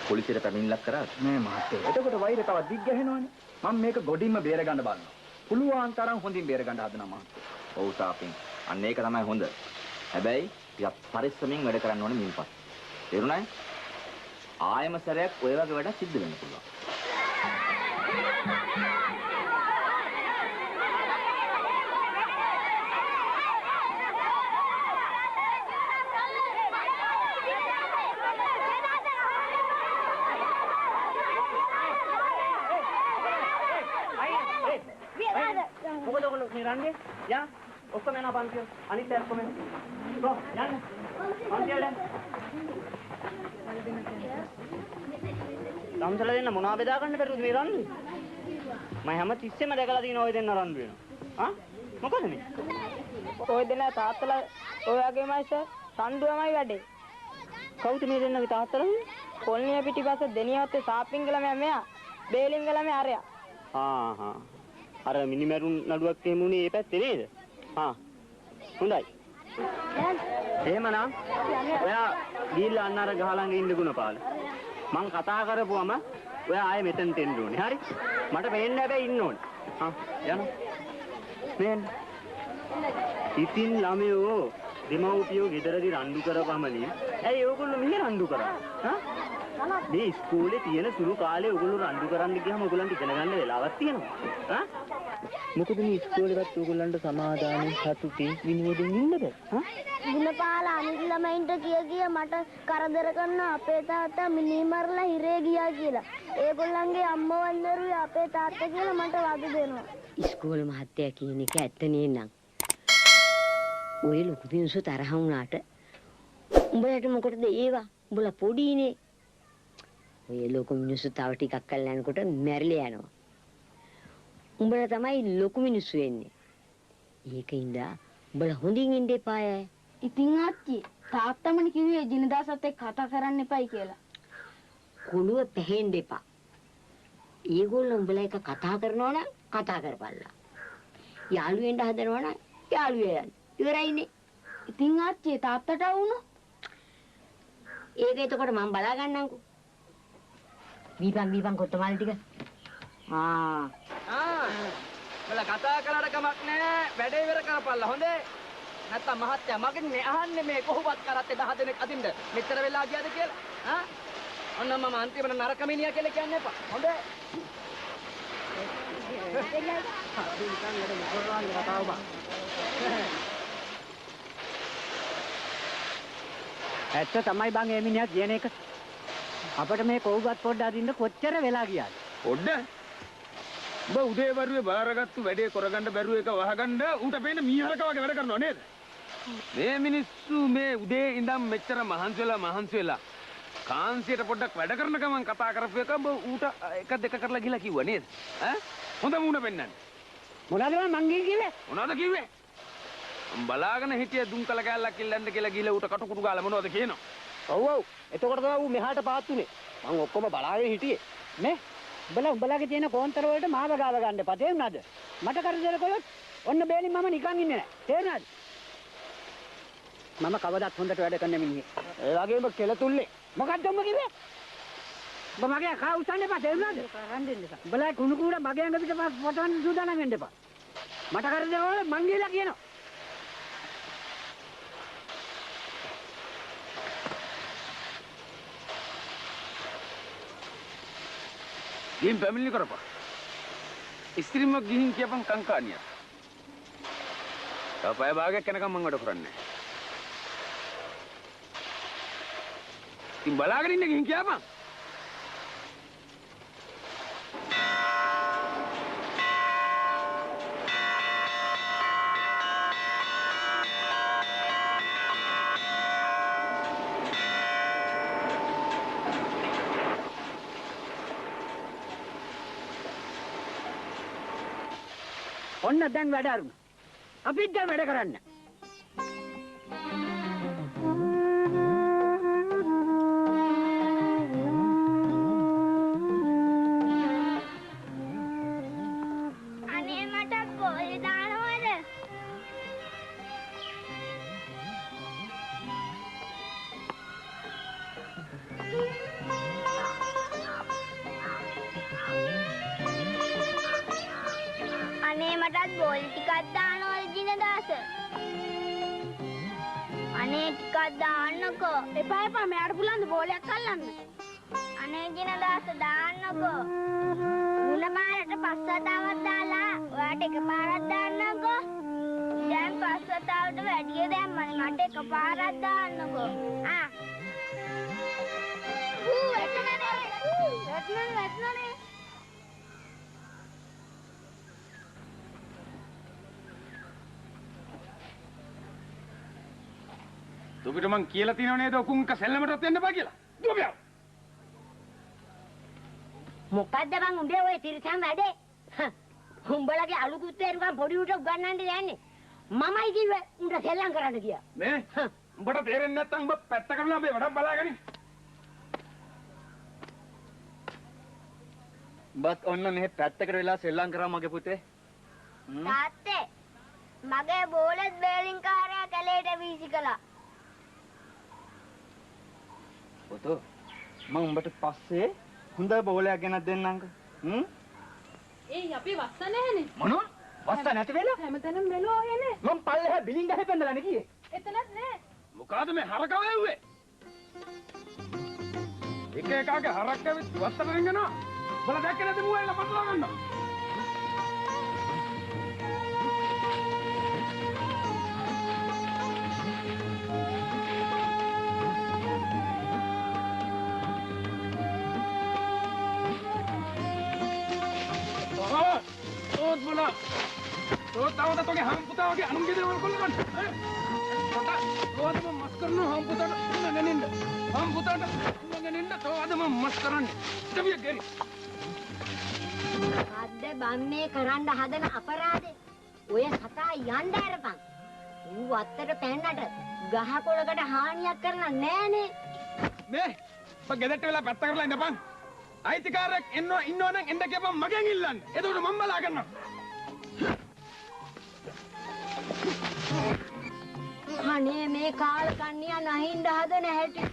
පොලිසියට පැමිණිල්ලක් කරාද? නෑ මහත්තයා. එතකොට වෛරය තව දිග් ගහනවනේ. මම මේක ගොඩින්ම බේර ගන්න බලනවා. පුළුවන් තරම් හොඳින් බේර ගන්න හදනවා මහත්තයා. ඔව් තාපින්. අන්න ඒක තමයි හොඳ. හැබැයි ටිකක් පරිස්සමින් වැඩ කරන්න ඕනේ මින්පත්. තේරුණාද? ආයම සැරයක් ඔය වගේ වැඩ සිද්ධ වෙන්න පුළුවන්. මොකද ඔයගොල්ලෝ මේ රන්නේ? යා ඔක්කොම යනවා පන්තිය. අනිත් අය ඔක්කොම යන්න. යන්න. පන්තියට. සම්සල දෙන්න මොනවා බෙදා ගන්න බැරුවද මේ රන්නේ? මම හැම තිස්සෙම දැකලා තියෙන ඔය දෙන්න රන් වෙනවා. මොකද මේ? ඔය දෙන්න තාත්තලා ඔයගෙමයි සර් සම්ඩුවමයි වැඩේ. කවුද මේ දෙන්නගේ තාත්තලා? කොල්නිය පිටිපස්ස දෙනියවත්තේ සාපින්ගල මෙයා බේලින්ගල මෙයා අරයා. අර මිනිමරුන් නඩුවක් එහෙම උනේ ඒ පැත්තේ නේද? හොඳයි. එහෙමනම් ඔයා ගිහිල්ලා අන්න අර ගහ ළඟ ඉන්න ගුණපාල. මං කතා කරපුවම ඔයා ආයේ මෙතනට එන්න ඕනේ. හරි? මට පේන්න හැබැයි ඉන්න ඕනේ. යන්න. මෙන්න. ඉතින් ළමයෝ දෙමව්පියෝ ගෙදරදී රණ්ඩු කරපමණින් ඇයි ඕගොල්ලෝ මෙහෙ රණ්ඩු කරන්නේ? මේ ඉස්කෝලේ තියෙන සුළු කාලේ ඕගොල්ලෝ රණ්ඩු කරන්න ගියාම ඕගොල්ලන්ට ඉගෙන ගන්න වෙලාවක් තියෙනවා. මොකද මේ ඉස්කෝලේවත් ඕගොල්ලන්ට සමාදානෙන් සතුටින් විනෝදෙන් ඉන්න බෑ. ගුණපාල අනිත් ළමයින්ට කිය මට කරදර කරන අපේ තාත්තා මිනිමරලා හිරේ ගියා කියලා. ඒගොල්ලන්ගේ අම්මා වන්දරුවේ අපේ තාත්තා කියලා මට වද දෙනවා. ඉස්කෝලේ මහත්තයා කියන එක ඇත්ත නේනම්. ඔය ලොකු පින්සු තරහ වුණාට උඹලට මොකටද ඒවා? උඹලා පොඩිනේ. ඔය ලොකු මිනිස්සු තව ටිකක් කල් යනකොට මැරිලා යනවා. උඹලා තමයි ලොකු මිනිස්සු වෙන්නේ. ඒකින්ද උඹලා හොඳින් ඉන්න එපාය. ඉතින් අච්චි තාත්තමනේ කිව්වේ ජිනදාසත් එක්ක කතා කරන්න එපයි කියලා. කොළුව පැහෙන්න එපා. ඒගොල්ලෝ උඹලා එක කතා කරනවා නම් කතා කරපල්ලා. යාළු වෙන්න හදනවා නම් යාළු වෙයන්. ඉවරයිනේ. ඉතින් අච්චි තාත්තට වුණා. ඒක එතකොට මම බලා ගන්නම්කෝ. බීපන් කොත්තමල් ටික. ඔයාලා කතා කරලා කමක් නැහැ. වැඩේ ඉවර කරපල්ලා හොඳේ. නැත්තම් මහත්තයා මගෙන් මේ අහන්නේ මේ කොහොමවත් කරත් 10 දෙනෙක් අදින්න මෙච්චර වෙලා ගියාද කියලා. ඔන්න මම අන්තිමට නරක මිනිහා කියලා කියන්න එපා. හොඳේ. ඇත්ත තමයි බං මේ මිනිහා කියන එක. අපිට මේ කොහොමවත් පොඩ්ඩ අදින්න කොච්චර වෙලා ගියාද? පොඩ්ඩ? ඔබ උදේ වරුවේ බාරගත්තු වැඩේ කරගන්න බැරුව එක වහගන්න ඌට පේන මීහරක වගේ වැඩ කරනවා නේද? මේ මිනිස්සු මේ උදේ ඉඳන් මෙච්චර මහන්සි වෙලා කාන්සියට පොඩ්ඩක් වැඩ කරන ගමන් කතා කරපු එක ඔබ ඌට එක දෙක කරලා ගිහලා කිව්වා නේද? හොඳ මූණ පෙන්නන්න. මොනවද මං කිව්වේ? මොනවද කිව්වේ? බලාගෙන හිටිය දුම්කල කැල්ලක් ඉල්ලන්න කියලා ගිහලා ඌට කටුකුරු ගාලා මොනවද කියනවා? ඔව්. එතකොට තමයි ඌ මෙහාට පාත්තුනේ. මං ඔක්කොම බලාගෙන හිටියේ. නේ? උඹලාගේ තියෙන කෝන්තර වලට මාව ගාව ගන්න එපා. තේරුණාද? මට කරදර කළොත් ඔන්න බේලින් මම නිකන් ඉන්නේ නැහැ. තේරුණාද? මම කවදාත් හොඳට වැඩ කරන්න මිනිහෙක්. ඒ වගේම කෙලතුල්ලේ. මොකක්ද උඹ කිව්වේ? උඹ මගේ කා උස්සන්න එපා. තේරුණාද? කරන් දෙන්න එපා. උඹලා කුණු කුඩ මගේ ඇඟ පිට පොටවන්න සූදානම් වෙන්න එපා. මට කරදර වල මං ගිහලා කියනවා. ගිහින් පැමිණිලි කරපන්. ඉස්ත්‍රීම ගිහින් කියපන් කංකානියක්. තව පැය භාගයක් යනකම් මම වැඩ කරන්නේ නැහැ. ඉතින් බලාගෙන ඉන්න ගිහින් කියපන්. ඔන්න දැන් වැඩ අරුණ. අපිත් දැන් වැඩ කරන්න. අනේ මට බෝල් දානවද? අනේ මටත් බෝල් ටිකක් දානවද ජිනදාස? අනේ ටිකක් දාන්නකෝ. එපා මෙයාට පුළුවන් ද බෝලයක් අල්ලන්න? අනේ ජිනදාස දාන්නකෝ. මුණමාරට පස්වතාවක් දාලා ඔයාට එකපාරක් දාන්නකෝ. දැන් පස්වතාවට වැඩිය දැම්මනේ මට එකපාරක් දාන්නකෝ. වැටුණනේ. දුබිට මං කියලා තියෙනව නේද ඔකුන්ක සෙල්ලමටත් යන්න බෑ කියලා. දුබියා. මොකද්ද බං උඹේ ඔය තිරසන් වැඩේ? උඹලගේ අලු කුත්තේරුකම් පොඩි උට උගන්නන්න යන්නේ. මමයි කිව්වේ උඹට සෙල්ලම් කරන්න කියලා. නේ? උඹට තේරෙන්නේ නැත්නම් උඹ පැත්ත කරලා අපේ වැඩක් බලාගනි. බත් ඔන්න මෙහෙ පැත්තකට වෙලා සෙල්ලම් කරා මගේ පුතේ. තාත්තේ මගේ බෝලෙත් බේලින් කාරයා කැලේට වීසි කළා. පුතෝ මම උඹට පස්සේ හොඳ බෝලයක් ගෙනත් දෙන්නම්ක. ඒ අපි වස්ස නැහැනේ. මොනවා? වස්ස නැති වෙලා? හැමතැනම මෙලෝ යන්නේ. මම පල්ලෙහා බිලින් ගහේ පැනලානේ කියේ. එතනත් නෑ. මොකಾದ මේ හරකව ඇව්වේ? එක එකාගේ හරක් ඇවිත් වස්සට රින්ගනවා. බල දැක්කේ නැති මුවයිලා පටලවා ගන්නවා. Tot bola. Tot tahu tak toge ham puta wage anum gede wal kollan. Tota tot mo mas karno ham puta naninda. Ham puta naninda to adama mas karanne. Tabiya geri. අද බන්නේ කරන්න හදන අපරාධේ ඔය සතා යන්න අරපන්. ඌ අත්තට පැන්නට ගහකොළකට හානියක් කරලා නෑනේ. මේ ඔබ ගෙදරට වෙලා පැත්ත කරලා ඉඳපන්. අයිතිකාරයෙක් ඉන්නවනම් එන්න කියපන් මගෙන් ඉල්ලන්න. එතකොට මම බලා ගන්නවා. අනේ මේ කාල කන්නියා නැහින්ද හදන හැටි.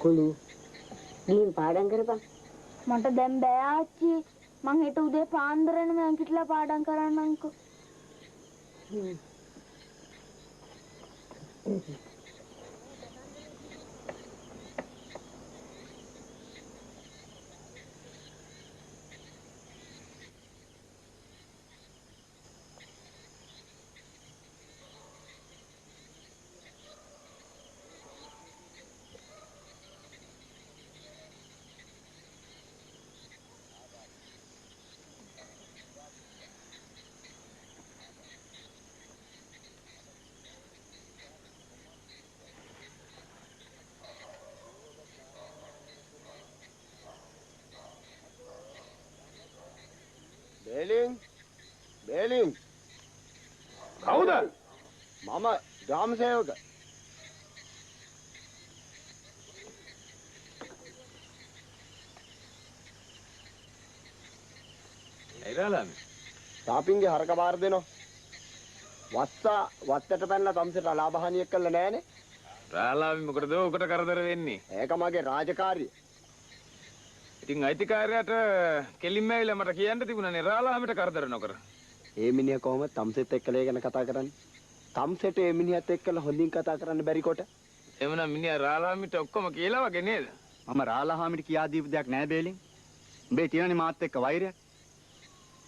කුළු ගිහින් පාඩම් කරපන්. මට දැන් බෑ ආච්චි. මං හෙට උදේ පාන්දරේම නැගිටලා පාඩම් කරන්නම්කෝ. තමුසේවක. ඒරාලාමි. තාපින්ගේ හරක බාර දෙනවා. වත්තට පැනලා තමුසේට ලාභහානියක් කළා නෑනේ. රාලාමි මොකටද ඔකට කරදර වෙන්නේ? ඒක මගේ රාජකාරිය. ඉතින් අයිතිකාරයාට කෙලින්ම ඇවිල්ලා මට කියන්න තිබුණානේ රාලාමිට කරදර නොකර. ඒ මිනිහා කොහොමද තමුසෙත් එක්කලා ගැන කතා කරන්නේ? තමුසෙට ඒ මිනිහත් එක්කලා හොඳින් කතා කරන්න බැරි කොට. එවනම් මිනිහා රාලාමිට ඔක්කොම කියලා වගේ නේද? මම රාලහාමිට කියා දීපු දෙයක් නෑ බේලින්. උඹේ තියෙනනේ මාත් එක්ක වෛරයක්.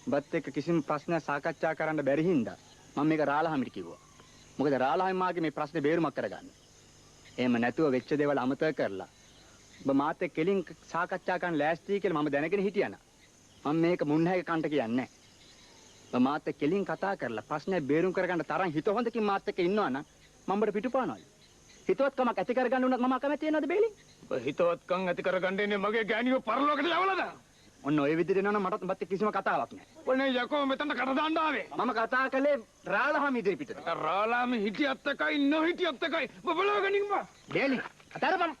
උඹත් එක්ක කිසිම ප්‍රශ්නයක් සාකච්ඡා කරන්න බැරි හින්දා මම මේක රාලහාමිට කිව්වා. මොකද රාලහාමි මාගේ මේ ප්‍රශ්නේ බේරුමක් කරගන්න. එහෙම නැතුව වෙච්ච දේවල් අමතක කරලා ඔබ මාත් එක්ක කෙලින් සාකච්ඡා කරන්න ලෑස්ති කියලා මම දැනගෙන හිටියාන. මම මේක මුන්නහැක කන්ට කියන්නේ නෑ. ඔබ මාත් එක්ක කෙලින් කතා කරලා ප්‍රශ්නේ බේරුම් කරගන්න තරම් හිත හොඳකින් මාත් එක්ක ඉන්නවා නම් මම ඔබට පිටුපානවලු. හිතවත්කමක් ඇති කරගන්න උනත් මම අකමැති වෙනවද බේලින්? ඔබ හිතවත්කම් ඇති කරගන්න ඉන්නේ මගේ ගෑණිව පරලෝකයට යවලද? ඔන්න ඔය විදිහට එනවා නම් මටත් ඔබත් කිසිම කතාවක් නෑ. ඔනේ යකෝ මෙතනට කට දාන්න ආවේ. මම කතා කළේ රාලහාමි ඉදිරිපිටට. රාලාමි හිටියත් එකයි නොහිටියත් එකයි. ඔබ බලවගනින් බා. බේලින් අතරපම්.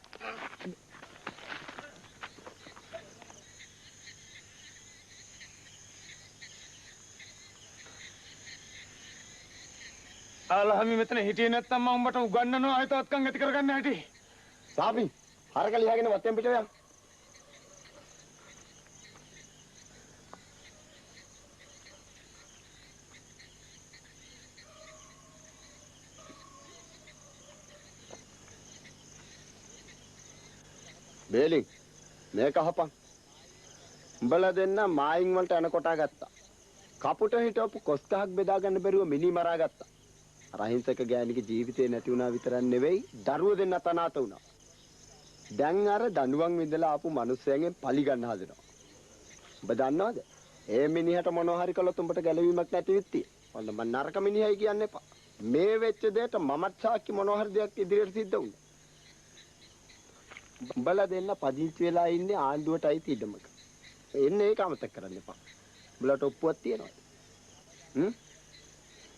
රාලාමි මෙතන හිටියේ නැත්තම් මම උඹට උගන්වනවා හිතවත්කම් ඇති කරගන්න හැටි. සාපි හරක ලියාගෙන වත්තෙන් පිට යන්න. බේලින් මේක අහපන්. උඹලා දෙන්න මායින් වලට එන කොටා ගත්තා. කපුට හිටවපු කොස් ගහක් බෙදා ගන්න බැරුව මිනි මරා ගත්තා. අහිංසක ගෑණිගේ ජීවිතේ නැති වුණා විතරක් නෙවෙයි දරුවෝ දෙන්න තනාත වුණා. දැන් අර දඬුවම් විඳලා ආපු මිනිස්සයන්ගෙන් පලි ගන්න හදනවා. ඔබ දන්නවද? ඒ මිනිහට මොනවා හරි කළොත් උඹට ගැලවීමක් නැති විත්තිය. ඔන්න මම නරක මිනිහයි කියන්න එපා. මේ වෙච්ච දෙයට මමත් සාක්ෂි මොනවා හරි දෙයක් ඉදිරියට සිද්ධ වුණා. උඹලා දෙන්න පදිංචි වෙලා ඉන්නේ ආණ්ඩුවට අයිති ඉඩමක. එන්නේ ඒක අමතක කරන්න එපා. උඹලට ඔප්පුවක් තියෙනවද?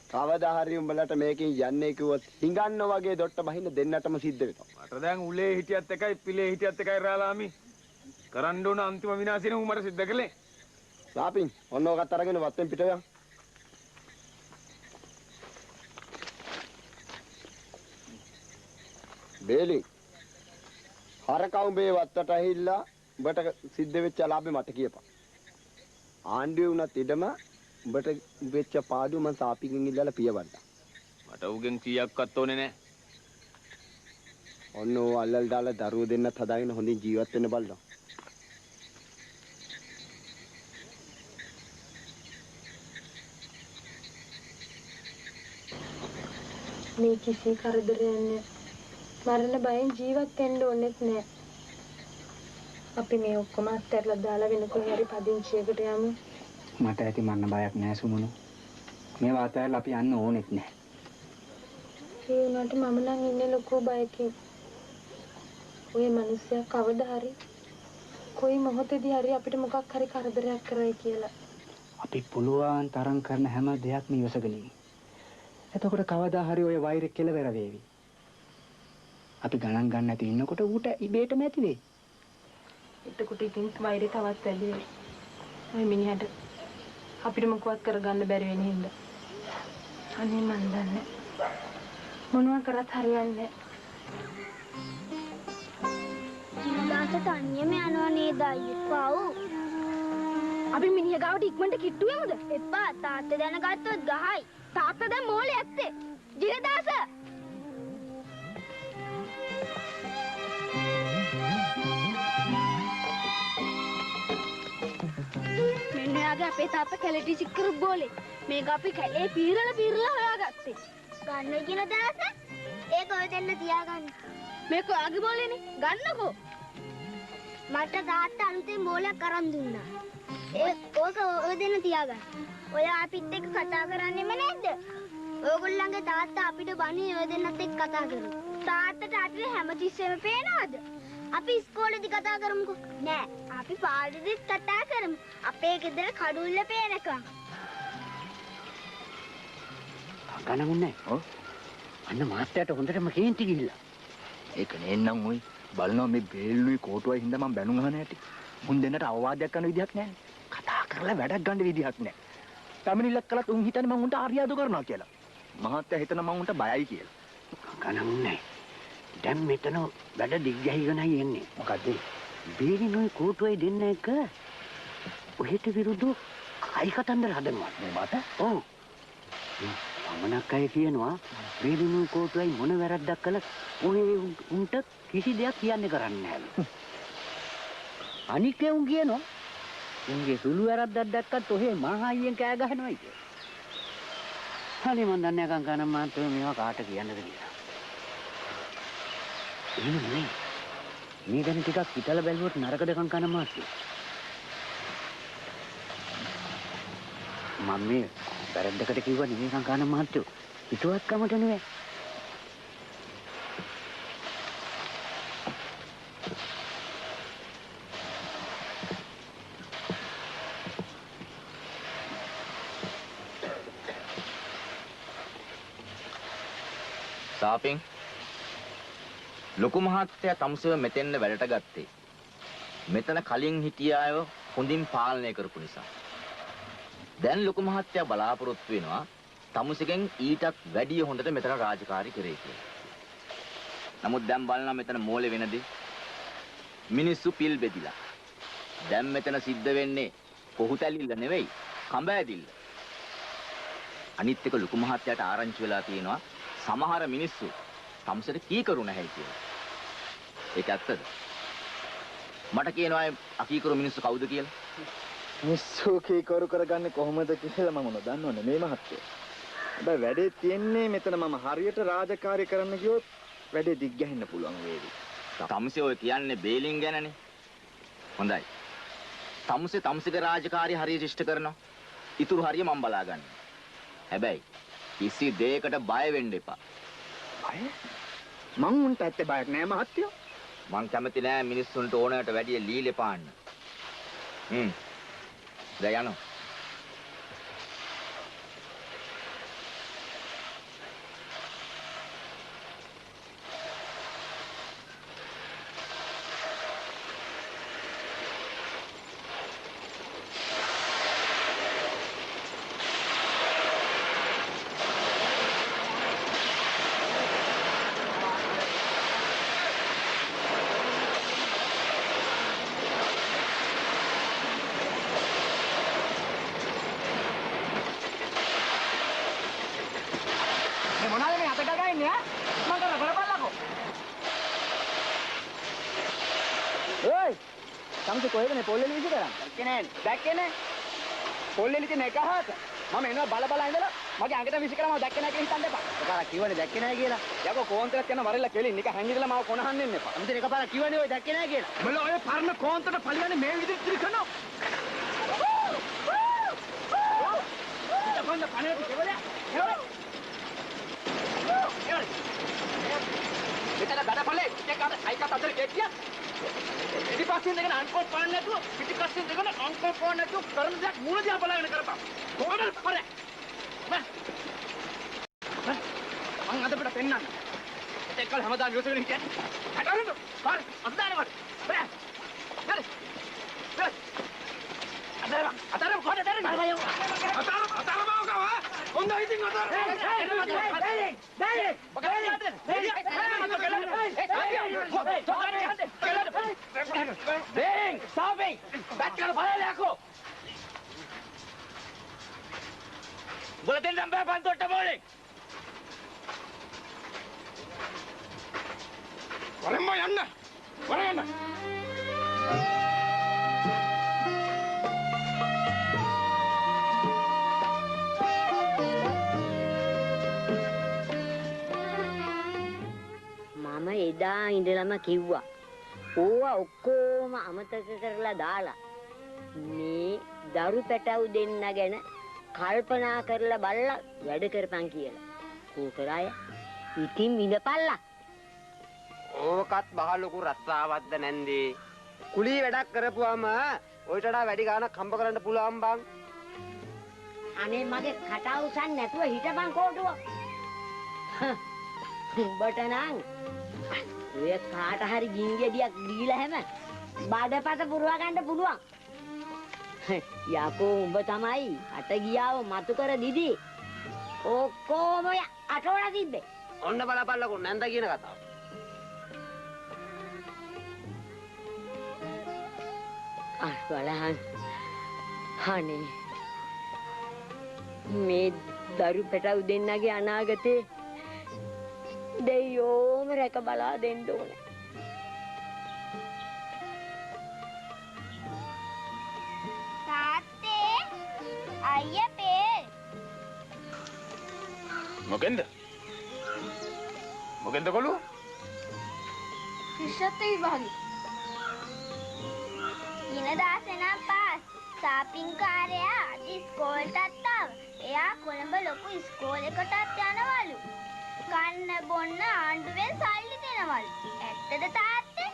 කවදා හරි උඹලට මේකෙන් යන්නේ කිව්වොත් හිඟන්න වගේ දොට්ට බහින්න දෙන්නටම සිද්ධ වෙනවා. මට දැන් උලේ හිටියත් එකයි පිලේ හිටියත් එකයි රාලාමි. කරන්න ඕන අන්තිම විනාශය නේ උඹට සිද්ධ කළේ. සාපින් ඔන්න ඔකත් අරගෙන වත්තෙන් පිට යන්න. බේලි හරකවුඹේ වත්තට ඇහිල්ලා උඹට සිද්ධ වෙච්ච ලාභෙ මට කියපන්. ආණ්ඩුවේ වුණත් ඉඩම උඹට වෙච්ච පාඩුව මං සාපිගෙන් ඉල්ලලා පියවන්නම්. මට උගෙන් කීයක්වත් ඕනේ නැහැ. ඔන්න ඕ අල්ලල් දාලා දරුවෝ දෙන්නත් හදාගෙන හොඳින් ජීවත් වෙන්න බලන්න. මේ කිසි කරදරයක් නෑ. මරණ බයෙන් ජීවත් වෙන්න ඕනෙත් නෑ. අපි මේ ඔක්කොම අත්හැරලා දාලා වෙන කොහේ හරි පදිංචියකට යමු. මට ඇති මරණ බයක් නෑ සුමුණු. මේ වාතාවරණය අපි යන්න ඕනෙත් නෑ. ඒ වුණාට මම නම් ඉන්නේ ලොකු බයකින්. ඔය මිනිස්සයා කවදා හරි කොයි මොහොතේදී හරි අපිට මොකක් හරි කරදරයක් කරයි කියලා. අපි පුළුවන් තරම් කරන හැම දෙයක්ම ඉවසගෙන ඉමු. එතකොට කවදා හරි ඔය වෛරය කෙලවර වේවි. අපි ගණන් ගන්න නැති ඉන්නකොට ඌට ඉබේටම ඇති වෙයි. එතකොට ඉතින් වෛරය තවත් වැඩි වෙයි. ඔය මිනිහට අපිට මොකවත් කරගන්න බැරි වෙන හින්දා. අනේ මන් දන්නේ. මොනවා කරත් හරියන්නේ නැහැ. දාස තනියම යනවා නේද අයියෝ? අපි මිනිහ ගාවට ඉක්මනට කිට්ටු යමුද? එපා තාත්තා දැනගත්තොත් ගහයි. තාත්තා දැන් මෝලේ ඇත්තේ. ජිනදාස මෙන්න යාගේ අපේ තාත්තා කැලේටි සික්කරු බෝලේ. මේක අපි කැලේ පීරලා හොයාගත්තේ. ගන්න කියන දාස ඒක ඔය දෙන්න තියාගන්න. මේක ඔයාගේ බෝලේනේ. ගන්නකෝ. මට තාත්තා අලුතෙන් බෝලයක් අරන් දුන්නා. ඕක ඔය දෙන්න තියාගන්න. ඔය අපිත් එක්ක කතා කරන්නේම නැද්ද? ඕගොල්ලන්ගේ තාත්තා අපිට බණේ ඔය දෙන්නත් එක්ක කතා කරනවා. තාත්තට අතේ හැමතිස්සෙම පේනවද? අපි ඉස්කෝලේදී කතා කරමුකෝ. නෑ, අපි පාඩේදීත් කතා කරමු. අපේ ගෙදර කඩුල්ල පේනකම්. ගණමුන්නේ. ඔව්. අන්න මාත්‍යාට හොඳටම කේන්ති ගිහිල්ලා. ඒක නේන්නම් ඔයි බලනවා මේ බේල්ලුයි කෝටුවයි හින්දා මම බැනුම් අහන හැටි. මුන් දෙන්නට අවවාදයක් කරන විදිහක් නැහැ. කතා කරලා වැඩක් ගන්න විදිහක් නැහැ. පැමිණිල්ලක් කළත් උන් හිතන්නේ මම උන්ට ආර්යාදු කරනවා කියලා. මහත්තයා හිතන මම උන්ට බයයි කියලා. ගණන් නැහැ. දැන් මෙතන වැඩ දිග්ගැහිගෙනයි එන්නේ. මොකද බේරිනුයි කෝටුවයි දෙන්න එක ඔහෙට විරුද්ධව කයි කතන්දර හදනවා. මට? ඔව්. අමනක් අය කියනවා බේරිනුයි කෝටුවයි මොන වැරද්දක් කළත් ඔහේ උන්ට කිසි දෙයක් කියන්නේ කරන්නේ නැහැ. අනික උන් කියනවා උන්ගේ සුළු වැරද්දක් දැක්කත් ඔහේ මහා අයියෙන් කෑ ගහනවායි කියලා. හරි මන් දන්නේ නැහැ කංකන මාත්‍රේ මේවා කාට කියන්නද කියලා. එහෙම නෙමෙයි. මේ දැන් ටිකක් හිතලා බැලුවොත් නරකද කංකන මාත්‍රේ. මම මේ වැරද්දකට කිව්වා නෙමෙයි කංකන මාත්‍රේ. හිතුවත්කමට නෙවෙයි. සාපෙන් ලොකු මහත්තයා තමුසෙව මෙතෙන්න වැඩට ගත්තේ. මෙතන කලින් හිටිය අයව හොඳින් පාලනය කරපු නිසා. දැන් ලොකු මහත්තයා බලාපොරොත්තු වෙනවා තමුසෙගෙන් ඊටත් වැඩිය හොඳට මෙතන රාජකාරී කරේ කියලා. නමුත් දැන් බලනවා මෙතන මෝලේ වෙනදී මිනිස්සු පිල් බෙදිලා. දැන් මෙතන සිද්ධ වෙන්නේ කොහුතැලිල්ල නෙවෙයි කඹ ඇදිල්ල. අනිත් එක ලොකු මහත්තයාට ආරංචි වෙලා තියෙනවා සමහර මිනිස්සු තමුසෙට කීකරු නැහැ කියලා. ඒක ඇත්තද? මට කියනවා අකීකරු මිනිස්සු කවුද කියලා? මිනිස්සු කීකරු කරගන්නේ කොහොමද කියලා මම නොදන්නවනේ මේ මහත්තයා. හැබැයි වැඩේ තියෙන්නේ මෙතන මම හරියට රාජකාරී කරන්න ගියොත් වැඩේ දිග්ගැහෙන්න පුළුවන් වේවි. තමුසේ ඔය කියන්නේ බේලින් ගැනනේ. හොඳයි. තමුසේගේ රාජකාරී හරියට ඉෂ්ට කරනවා. ඉතුරු හරිය මම බලාගන්නවා. හැබැයි කිසි දෙයකට බය වෙන්න එපා. බය? මං උන්ට ඇත්තේ බයක් නෑ මහත්තයෝ. මං කැමති නෑ මිනිස්සුන්ට ඕනෑමට වැඩිය ලීලේ පාන්න. දැන් යනවා. තමුසේ කොහෙද මේ පොල්ලෙලි විසි කරන්නේ? දැක්කේ නෑ. පොල්ලෙලි තියෙන එක හාත. මම එනවා බල ඉඳලා මගේ අඟට විසි කරා මම දැක්කේ නෑ කියලා හිතන්න එපා. එකපාරක් කිව්වනේ දැක්කේ නෑ කියලා. යකෝ කෝන්තරත් යන වරෙල්ල කෙලින් නික හැංගිදලා මාව කොනහන්න එන්න එපා. අමුතේ එකපාරක් කිව්වනේ ඔය දැක්කේ නෑ කියලා. මල ඔය පරණ කෝන්තරට පලියන්නේ මේ විදිහට ඉතිරිකනවා. ඉතකොන්ද පණේට කෙවලේ. මෙතන බඩපලේ එක අර සයිකල් අතර ගෙට්ටිය. ඉතිපස්සින් දෙකන අන්කෝට් පාන්න නැතුව පිටිපස්සින් දෙකන අන්කෝට් පාන්න නැතුව කරන දෙයක් මූණ දිහා බලාගෙන කරපන්. කොහොමද පරේ? මං අද පිට පෙන්නන්න. ඒත් කල් හැමදාම යොසගෙන හිටියන්නේ. හතරෙන්ද? පාර අදානවට. බෑ. හරි. හරි. අතරම කොහෙද දරන්නේ? අතරම ආවකව. හොඳ ඉතින් අතර. Bang! Stopping! Back to the Palalaco! Bulletin number 1 to morning! Varemma yanna! Varemma! මම එදා ඉඳලම කිව්වා ඕවා ඔක්කොම අමතක කරලා දාලා මේ දරු පැටව් දෙන්න ගැන කල්පනා කරලා බලලා වැඩ කරපන් කියලා. කෝකරාය ඉතින් විඳපල්ලා. ඕකත් බහ ලොකු රස්සාවක්ද නැන්දේ. කුලී වැඩක් කරපුවාම ඔයිට වඩා වැඩි ගාණක් හම්බ කරන්න පුළුවන් බං. අනේ මගේ කටවුසන් නැතුව හිටපන් කෝටුව. උඹට නම් ඔය කාට හරි ගින්ගෙඩියක් දීලා හැම බඩපත පුරව ගන්න පුළුවන්. යකෝ උඹ තමයි අට ගියාව මතු කර දිදි. ඔක්කොම ඔය අටවල තිබ්බේ. ඔන්න බලපල්ලකෝ නැන්ද කියන කතාව. බලහන් අනේ මේ දරු පැටව් දෙන්නගේ අනාගතේ දෙයියෝම රැක බලා දෙන්න ඕනේ. තාත්තේ අයියා පේ මොකෙන්ද කොළු ශිෂ්‍යත්ව විභාගේ ඉනදාසෙනම් පාස් සාපින්කාරයා අද ඉස්කෝලටත් ආව. එයා කොළඹ ලොකු ඉස්කෝලයකටත් යනවලු. කන්න බොන්න ආණ්ඩුවෙන් සල්ලි දෙනවලු. ඇත්තද තාත්තේ?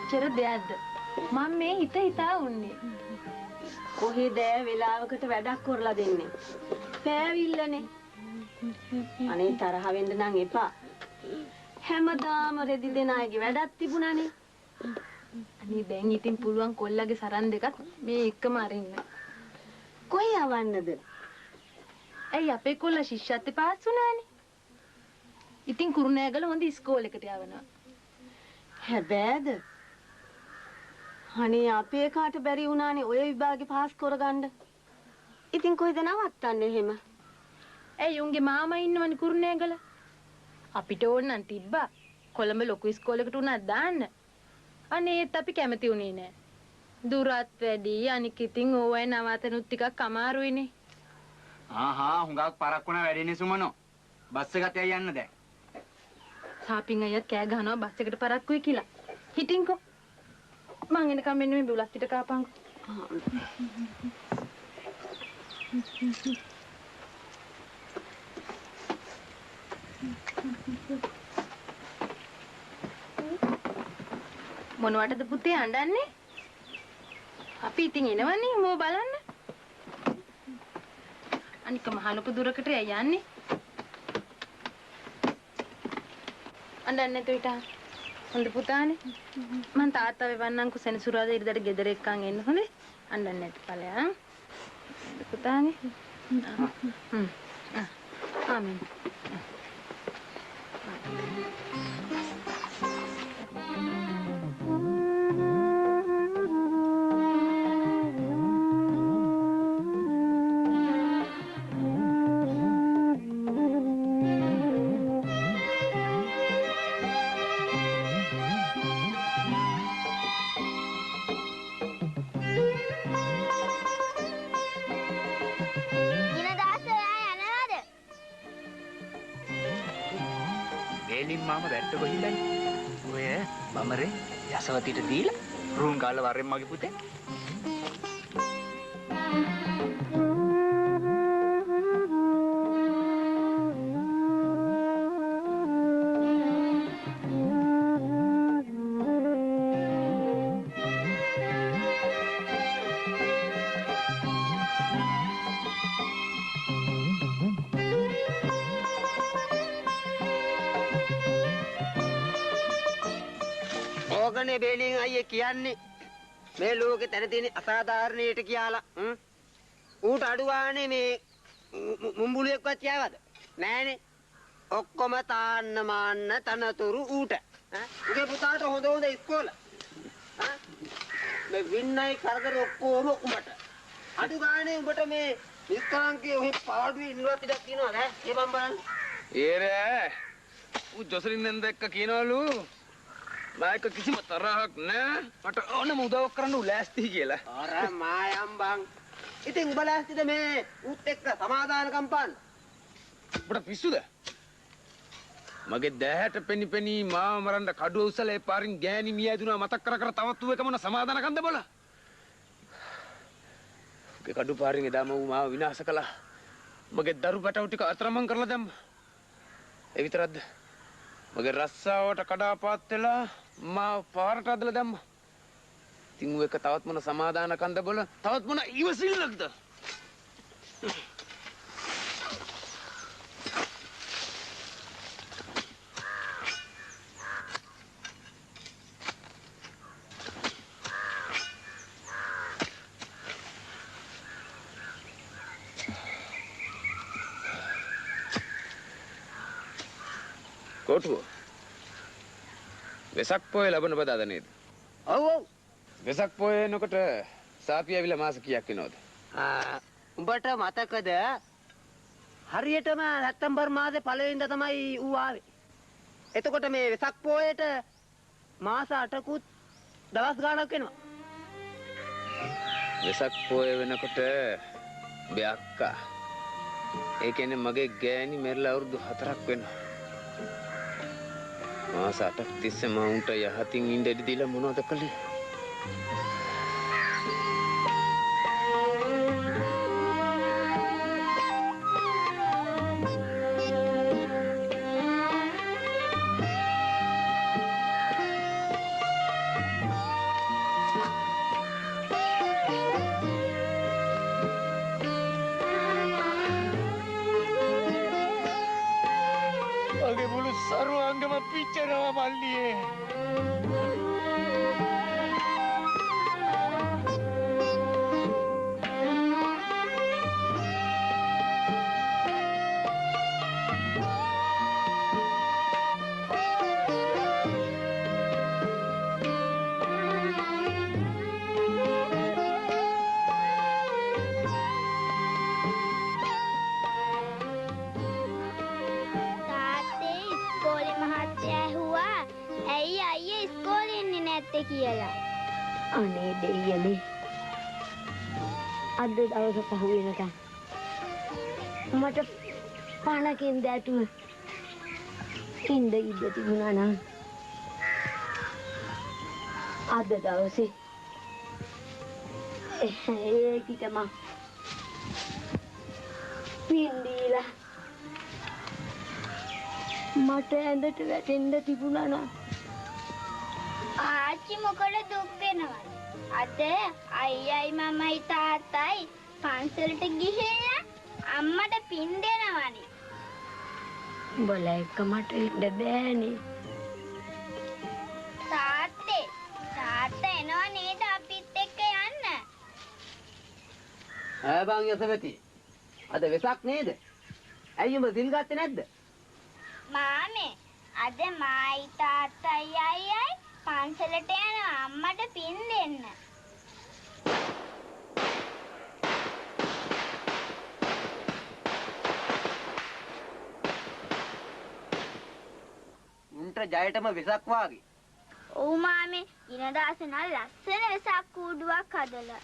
කොච්චර දෙයක්ද මම මේ හිතා උන්නේ කොහෙද වෙලාවකට වැඩක් කරලා දෙන්නේ පෑවිල්ලනේ අනේ තරහ වෙන්න නම් එපා හැමදාම රෙදි දෙන අයගේ වැඩක් තිබුණානේ අනේ දැන් ඉතින් පුළුවන් කොල්ලගේ සරන් දෙකක් මේ එකම අරින්න කොහේ යවන්නද ඇයි අපේ කොල්ලා ශිෂ්‍යත්ව පාස් වුණානේ ඉතින් කුරුණෑගල හොඳ ඉස්කෝලේකට යවනවා හැබැයිද අනේ අපේ කාට බැරි වුණානේ ඔය විභාගේ පාස් කරගන්න. ඉතින් කොහෙද නවත්තන්නේ එහෙම? ඇයි උන්ගේ මාමා ඉන්නවනේ කුරුණෑගල. අපිට ඕන නම් තිබ්බා. කොළඹ ලොකු ඉස්කෝලේකට උනත් දාන්න. අනේ ඒත් අපි කැමති උනේ නෑ. දුරත් වැඩි අනික ඉතින් ඕවයි නවතනුත් ටිකක් අමාරුයිනේ. ආහා හුඟක් පරක් වුණා වැඩිනේ සුමනෝ. බස් එකත් යන්න දැන්. සාපින් අයියත් කෑ ගහනවා බස් එකට පරක්කුයි කියලා. හිටින්කෝ. මං එනකම් මෙන්න මේ බුලත් පිට කාපන්කෝ. මොනවටද පුතේ අඬන්නේ? අපි ඉතින් එනවනේ මෝ බලන්න. අනික මහ ලොකු දුරකට යන්නේ. අඬන්නේ නැතු ඉතා. හොඳ පුතානේ. මං තාත්තා වෙවන්නම්කෝ සෙනසුරාදා ඉරිදට ගෙදර එක්කන් එන්න හොඳේ. අඬන්නේ නැති ඵලයන්. පුතානේ. ආමෙන්. මාම වැට්ට ගොහිල්ලනේ. ඔය බමරේ යසවතිට දීලා රූම් ගාලා වරෙන් මගේ පුතේ. ඕකනේ බේලින් අයියේ කියන්නේ මේ ලෝකේ තැන තියෙන අසාධාරණයට කියලා ඌට අඩුවානේ මේ මුඹුලුවෙක්වත් යවද නෑනේ ඔක්කොම තාන්න මාන්න තනතුරු ඌට උගේ පුතාට හොඳ ඉස්කෝල මේ වින්නයි කරදර ඔක්කොම උඹට අඩු ගානේ උඹට මේ නිස්කලංකේ ඔහි පාඩුවේ ඉන්නවත් ඉඩක් තියනවද ඈ ඒ මම බලන්න ඒරේ ඌ ජොසලින් නන්ද එක්ක කියනවලු මායක කිසිම තරහක් නෑ මට ඕනම උදව්වක් කරන්න උලෑස්ති කියලා අර මායම් බං ඉතින් උඹ ලෑස්තිද මේ ඌත් එක්ක සමාදානකම් පාන්න උඹට පිස්සුද? මගේ දැහැට පෙනි මාව මරන්න කඩුව උසලා ඒ පාරින් ගෑණි මිය ඇදුනා මතක් කර කර තවත් ඌ එක මොන සමාදානකම්ද බල. ඒ කඩු පාරින් එදාම ඌ මාව විනාශ කළා. මගේ දරු පැටව ටික අතරමං කරලා දැම්මා. ඒ විතරක්ද? මගේ රස්සාවට කඩාපාත් වෙලා මාව පාරට අදලා දැම්මා. ඉතින් ඌ එක තවත් මොන සමාදානකම්ද බල. තවත් මොන ඉවසිල්ලක්ද? කොටුව වෙසක් පොයේ ලබන බදාද නේද? ඔව් ඔව්. වෙසක් පොයේ එනකොට සාපි ඇවිල්ලා මාස කීයක් වෙනවද? උඹට මතකද? හරියටම සැප්තැම්බර් මාසේ පළවෙනිදා තමයි ඌ ආවේ. එතකොට මේ වෙසක් පොයේට මාස 8කුත් දවස් ගාණක් වෙනවා. වෙසක් පොයේ වෙනකොට බේ අක්කා. ඒ කියන්නේ මගේ ගෑණි මෙරලා අවුරුදු 4ක් වෙනවා. මාස 8ක් තිස්සේ මම උන්ට යහතින් ඉඳ ඉඩ දීලා මොනවද කළේ? මගේ මුළු සරුවංගම පිච්චෙනවා මල්ලියේ. කියලා. අනේ දෙයියනේ. අද දවස පහු වෙනකම් මට පණකින් දැතුව ඉඳ ඉඳ තිබුණා නම් අද දවසේ ඒකිට මම පින්දීලා මට ඇඳට වැටෙන්න තිබුණා නම් ආච්චි මොකද දුක් වෙනවද? අද අයියයි මමයි තාත්තයි පන්සලට ගිහිල්ලා අම්මට පින් දෙනවනේ. උඹලා එක්ක මට ඉන්න බෑනේ. තාත්තා එනවා නේද අපිත් එක්ක යන්න? ඈ බං යසවති. අද වෙසක් නේද? ඇයි උඹ සිල් ගත්තේ නැද්ද? මාමේ අද මායි තාත්තයි අයියයි පන්සලට යනවා අම්මට පින් දෙන්න. උන්ට ජයටම වෙසක් වාගේ. ඔව් මාමේ ඉනදාස නම් ලස්සන වෙසක් කූඩුවක් හදලා.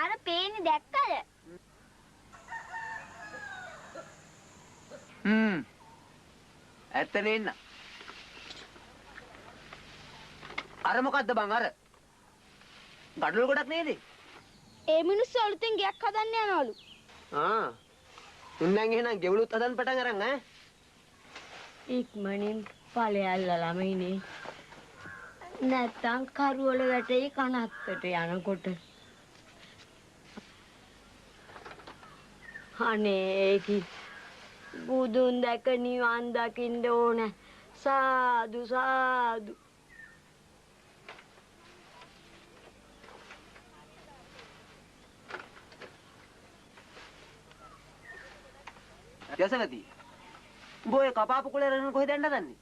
අර පේන්නේ දැක්කද? ඇත්තනේ ඉන්න. අර මොකද්ද බං අර? ගඩොල් ගොඩක් නේද? ඒ මිනිස්සු අලුතෙන් ගයක් හදන්න යනවලු. උන්නන් එහෙනම් ගෙවලුත් හදන්න පටන් අරන් ඈ. ඉක්මනින් ඵලයල්ලා ළමයිනේ. නැත්තම් කරුවල වැටේ කනත්තට යනකොට. අනේ බුදුන් දැක නිවන් දකින්න ඕන. සාදු සාදු. යසවති. බොය කපාපු කුලේ රන කොහෙද යන්න දන්නේ?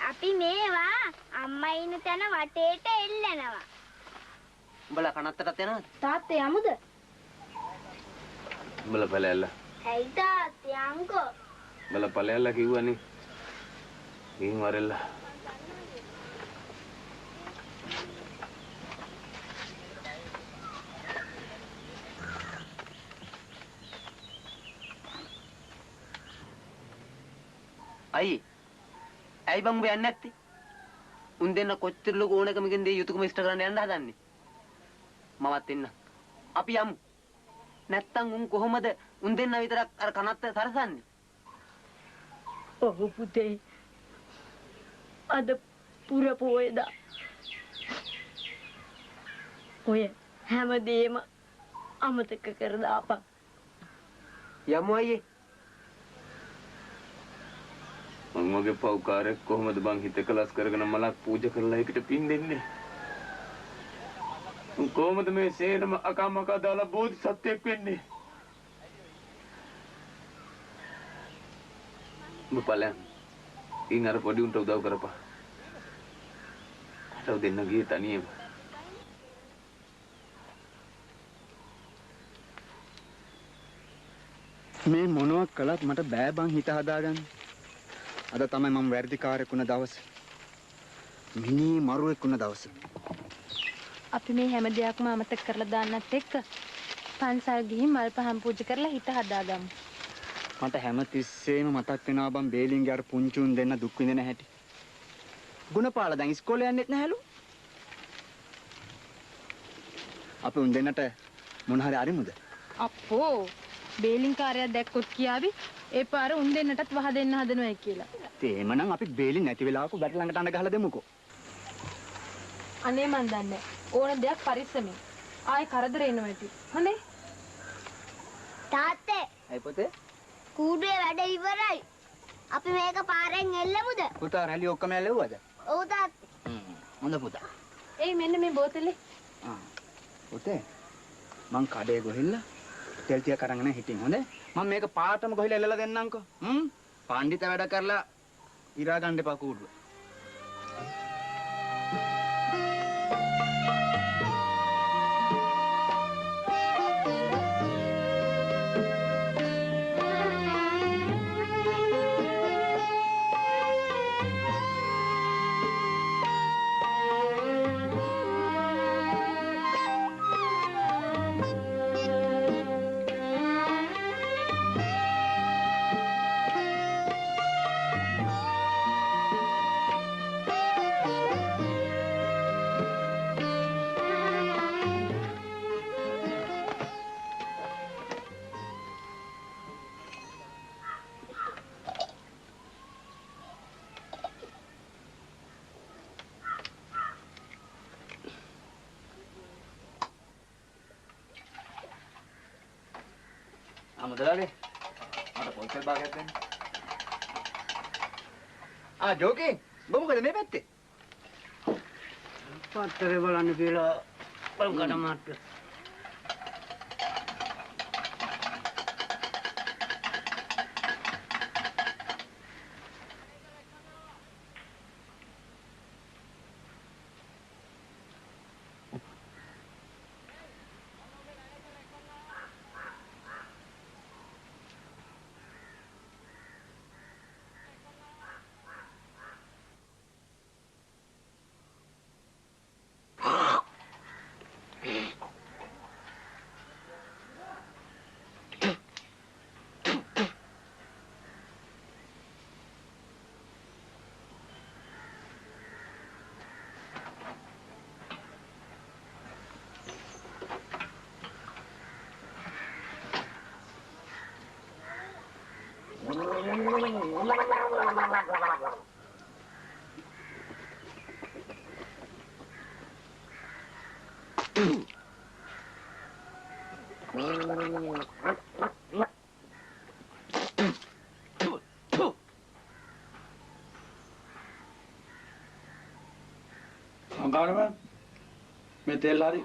අපි මේවා අම්මා ඉන්න තැන වටේට එල්ලනවා. උඹලා කනත්තටත් යනවද? තාත්තේ යමුද? උඹලා ඵලයල්ලා. ඇයි තාත්තේ අංකෝ? උඹලා ඵලයල්ලා කිව්වනේ. ගිහින් වරෙල්ලා. අයියේ. ඇයි බං උඹ යන්නේ නැත්තේ? උන් දෙන්න කොච්චර ලොකු ඕනකමකින් දෙය යුතුයකම ඉෂ්ට කරන්න යන්න හදන්නේ. මමත් එන්න. අපි යමු. නැත්තම් උන් කොහොමද උන් දෙන්න විතරක් අර කනත්ත සරසන්නේ? ඔව් පුතේ. අද පුර පොයදා. ඔය හැමදේම අමතක කර දාපන්. යමු අයියේ. මං වගේ පව්කාරයෙක් කොහොමද බං හිත කලස් කරගෙන මලක් පූජා කරලා ඒකට පින් දෙන්නේ? උන් කොහොමද මේ සේනම අකමක දාලා බෝධිසත්වයෙක් වෙන්නේ? මුපලයන් ඉන් අර පොඩි උන්ට උදව් කරපන්. අර දෙන්න ගියේ තනියම. මේ මොනවා කළත් මට බෑ බං හිත හදාගන්න. අද තමයි මම වැඩිකාරයෙක් වුණ දවස. මිනි මරුවෙක් වුණ දවස. අපි මේ හැම දෙයක්ම අමතක කරලා දාන්නත් එක්ක පන්සල් ගිහින් මල් පහන් පූජා කරලා හිත හදාගමු. මට හැම තිස්සෙම මතක් වෙනවා බං බේලින්ගේ අර පුංචුන් දෙන්න දුක් විඳින හැටි. ගුණපාල දැන් ඉස්කෝලේ යන්නෙත් නැහැලු. අපි උන් දෙන්නට මොන හරි අරිමුද? අප්පෝ බේලින් කාර්යයක් දැක්කොත් කියාවි ඒ පාර උන් දෙන්නටත් වහ දෙන්න හදනවයි කියලා. තේමනම් අපි බේලින් නැති වෙලාවක බැට ළඟට අඬ ගහලා දෙමුකෝ. අනේ මන් දන්නේ ඕන දෙයක් පරිස්සමින්. ආයේ කරදර එනවා ඇති. හොඳේ? තාත්තේ. අය පොතේ? කූඩුවේ වැඩ ඉවරයි. අපි මේක පාරෙන් එල්ලමුද? පුතා රැලි ඔක්කොම ඇලෙව්වද? ඔව් තාත්තේ. හොඳ පුතා. ඒ මෙන්න මේ බෝතලේ. පුතේ මං කඩේ ගොහිල්ලා තෙල් ටික අරගෙන හිටින් හොඳේ? මම මේක පාටම ගොහිලා එල්ලලා දෙන්නම්කෝ. පණ්ඩිත වැඩ කරලා ඉරා ගන්න එපා කූඩුව. මුදලාලි මට පොල්තල් භාගයක් දෙන්න. ජෝකේ මොකද මේ පැත්තේ? පත්තරේ බලන්න කියලා බලකට මාත්. Angkana में तेल ला रही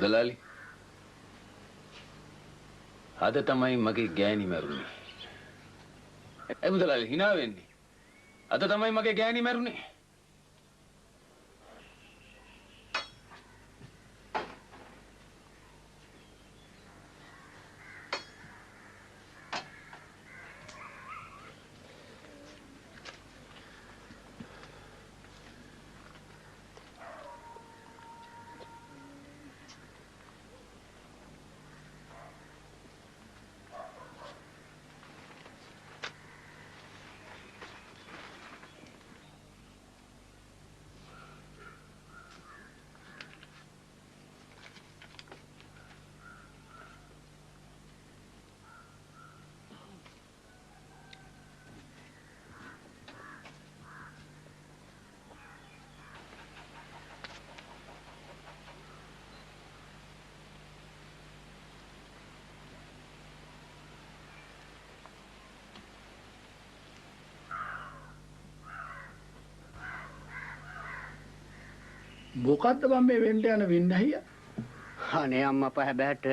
दलाली අද තමයි මගේ ගෑණි මැරුණේ. ඒ මුදලාලි hina වෙන්නේ. අද තමයි මගේ ගෑණි මැරුණේ. මොකද්ද මම මේ වෙන්න යන වින්නහිය? අනේ අම්මා පහ බෑට.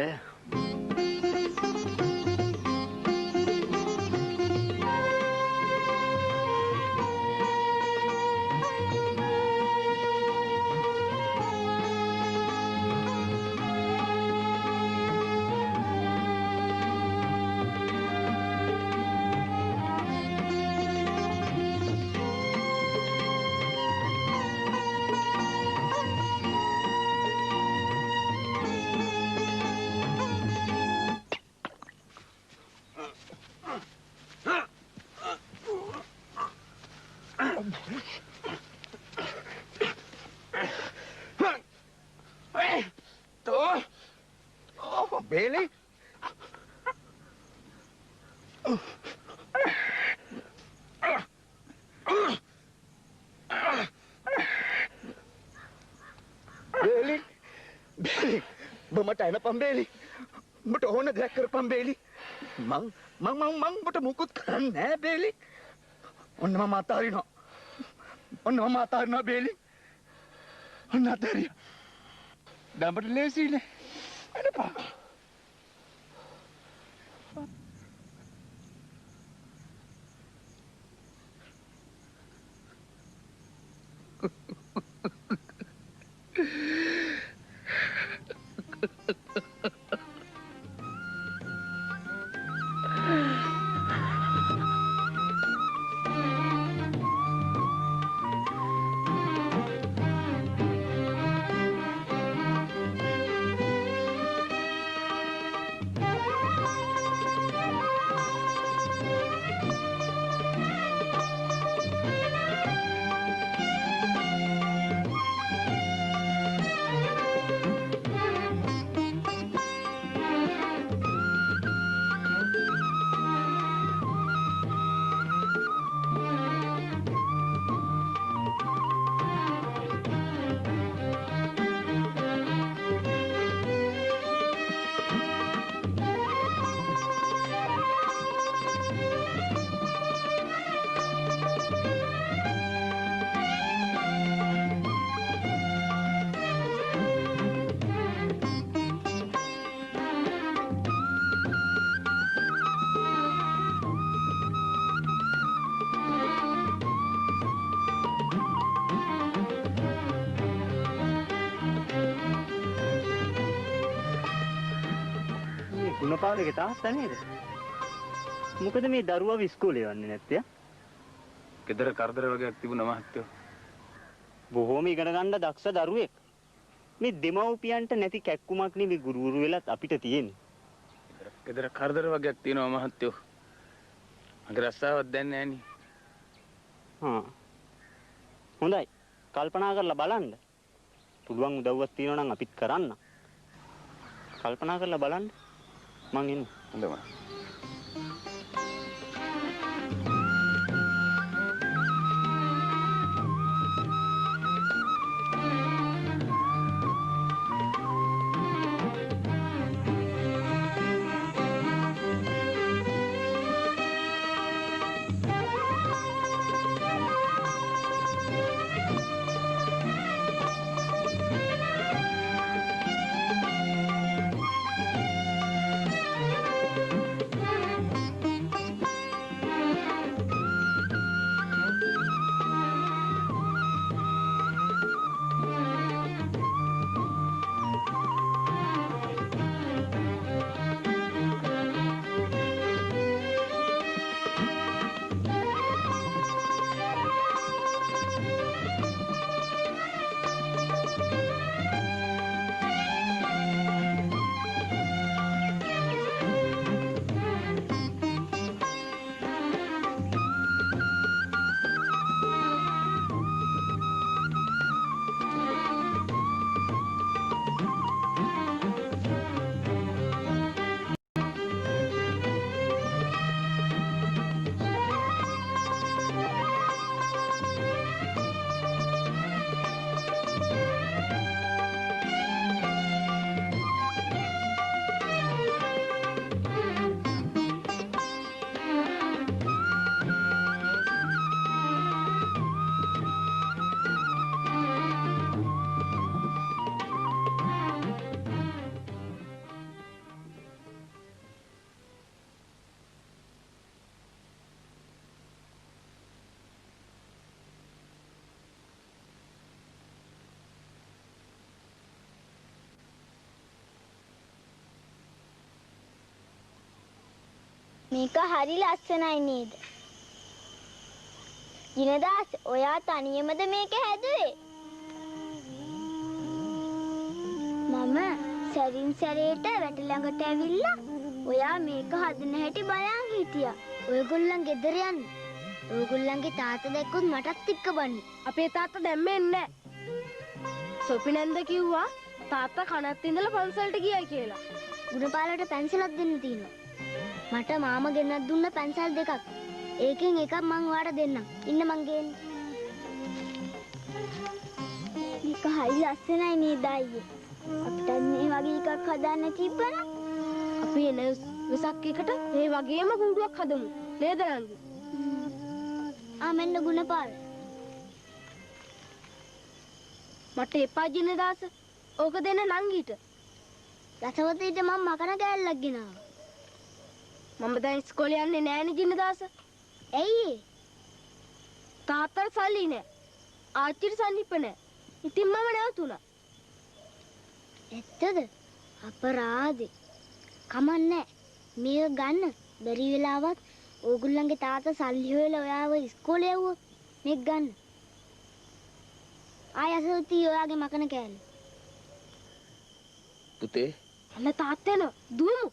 Bailey? Bailey? Bailey? Mata enak Bailey? Mata orang nak kerpam Bailey? Mang mata mukut kan Bailey? Onna mama tarino. Onna mama tarino Bailey? Onna tari. Dapat lesi le. Ada apa? ගුණපාලගේ තාත්තා නේද? මොකද මේ දරුවා ඉස්කෝලේ යන්නේ නැත්තේ? ගෙදර කරදර වගේක් තිබුණා මහත්තයෝ. බොහෝම ඉගෙන ගන්න දක්ෂ දරුවෙක්. මේ දෙමව්පියන්ට නැති කැක්කුමක් නෙවෙයි ගුරුවරු වෙලත් අපිට තියෙන්නේ. ගෙදර කරදර වගේක් තියෙනවා මහත්තයෝ. මගේ රස්සාවක් දැන් නෑනේ. හොඳයි. කල්පනා කරලා බලන්න. පුළුවන් උදව්වක් තියෙනවා නම් අපිත් කරන්න. කල්පනා කරලා බලන්න. මං ඉන්න. හොඳයි. මේක හරි ලස්සනයි නේද? ජිනදාස් ඔයා තනියමද මේක හැදුවේ? මම සැරින් සැරේට වැට ළඟට ඇවිල්ලා ඔයා මේක හදන හැටි බලන් හිටියා. ඔයගොල්ලන් ගෙදර යන්න. ඔයගොල්ලන්ගේ තාත්තා දැක්කොත් මටත් එක්ක බන්නේ. අපේ තාත්තා දැම්මේ නැහැ. සොපිනන්ද කිව්වා තාත්තා කනත් ඉඳලා පන්සලට ගියයි කියලා. ගුණපාලට පැන්සලක් දෙන්න තියෙනවා. මට මාමා ගෙනත් දුන්න පැන්සල් දෙකක්. ඒකෙන් එකක් මං ඔයාට දෙන්නම්. ඉන්න මං ගේන්න. මේක හරි ලස්සනයි නේද අයියේ? අපිට මේ වගේ එකක් හදාන්න තිබ්බනම් අපි එන වෙසක් එකට මේ වගේම කූඩුවක් හදමු. නේද නංගි? ආ මෙන්න ගුණපාල. මට එපා ජිනදාස. ඕක දෙන්න නංගිට. රසවතීට මම මකන කෑල්ලක් ගෙනාවා. මම දැන් ඉස්කෝලේ යන්නේ නෑනේ ජිනදාස. ඇයි? තාත්තට සල්ලි නෑ. ආච්චිට සල්ලිප නෑ. ඉතින් මම නැවතුණා. ඇත්තද? අපරාධේ. කමන්නේ. මේක ගන්න. බැරි වෙලාවත් ඕගොල්ලන්ගේ තාත්තා සල්ලි හොයලා ඔයාව ඉස්කෝලේ යවුවොත් මේක ගන්න. ආයසෝති ඔයාගේ මකන කෑල්ල. පුතේ අන්න තාත්තා එනවා. දුවමු.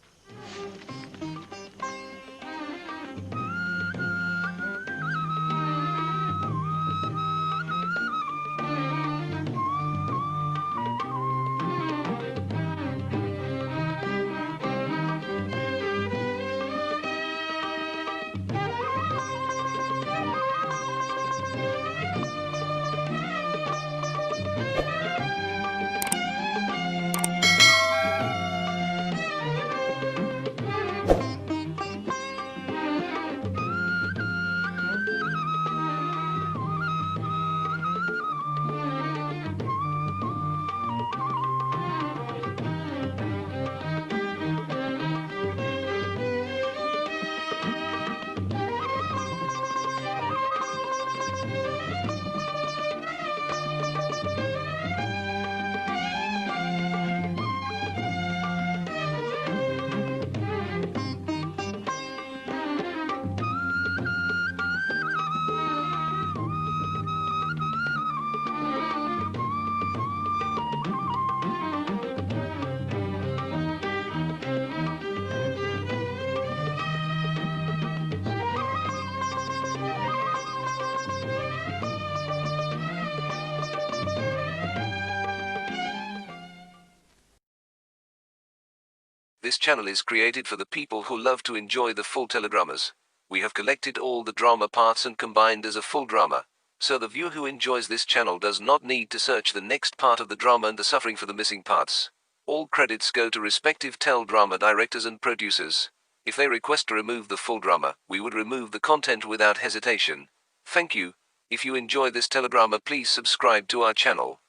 This channel is created for the people who love to enjoy the full teledramas. We have collected all the drama parts and combined as a full drama, so the viewer who enjoys this channel does not need to search the next part of the drama and the suffering for the missing parts. All credits go to respective teledrama directors and producers. If they request to remove the full drama, we would remove the content without hesitation. Thank you. If you enjoy this teledrama, please subscribe to our channel.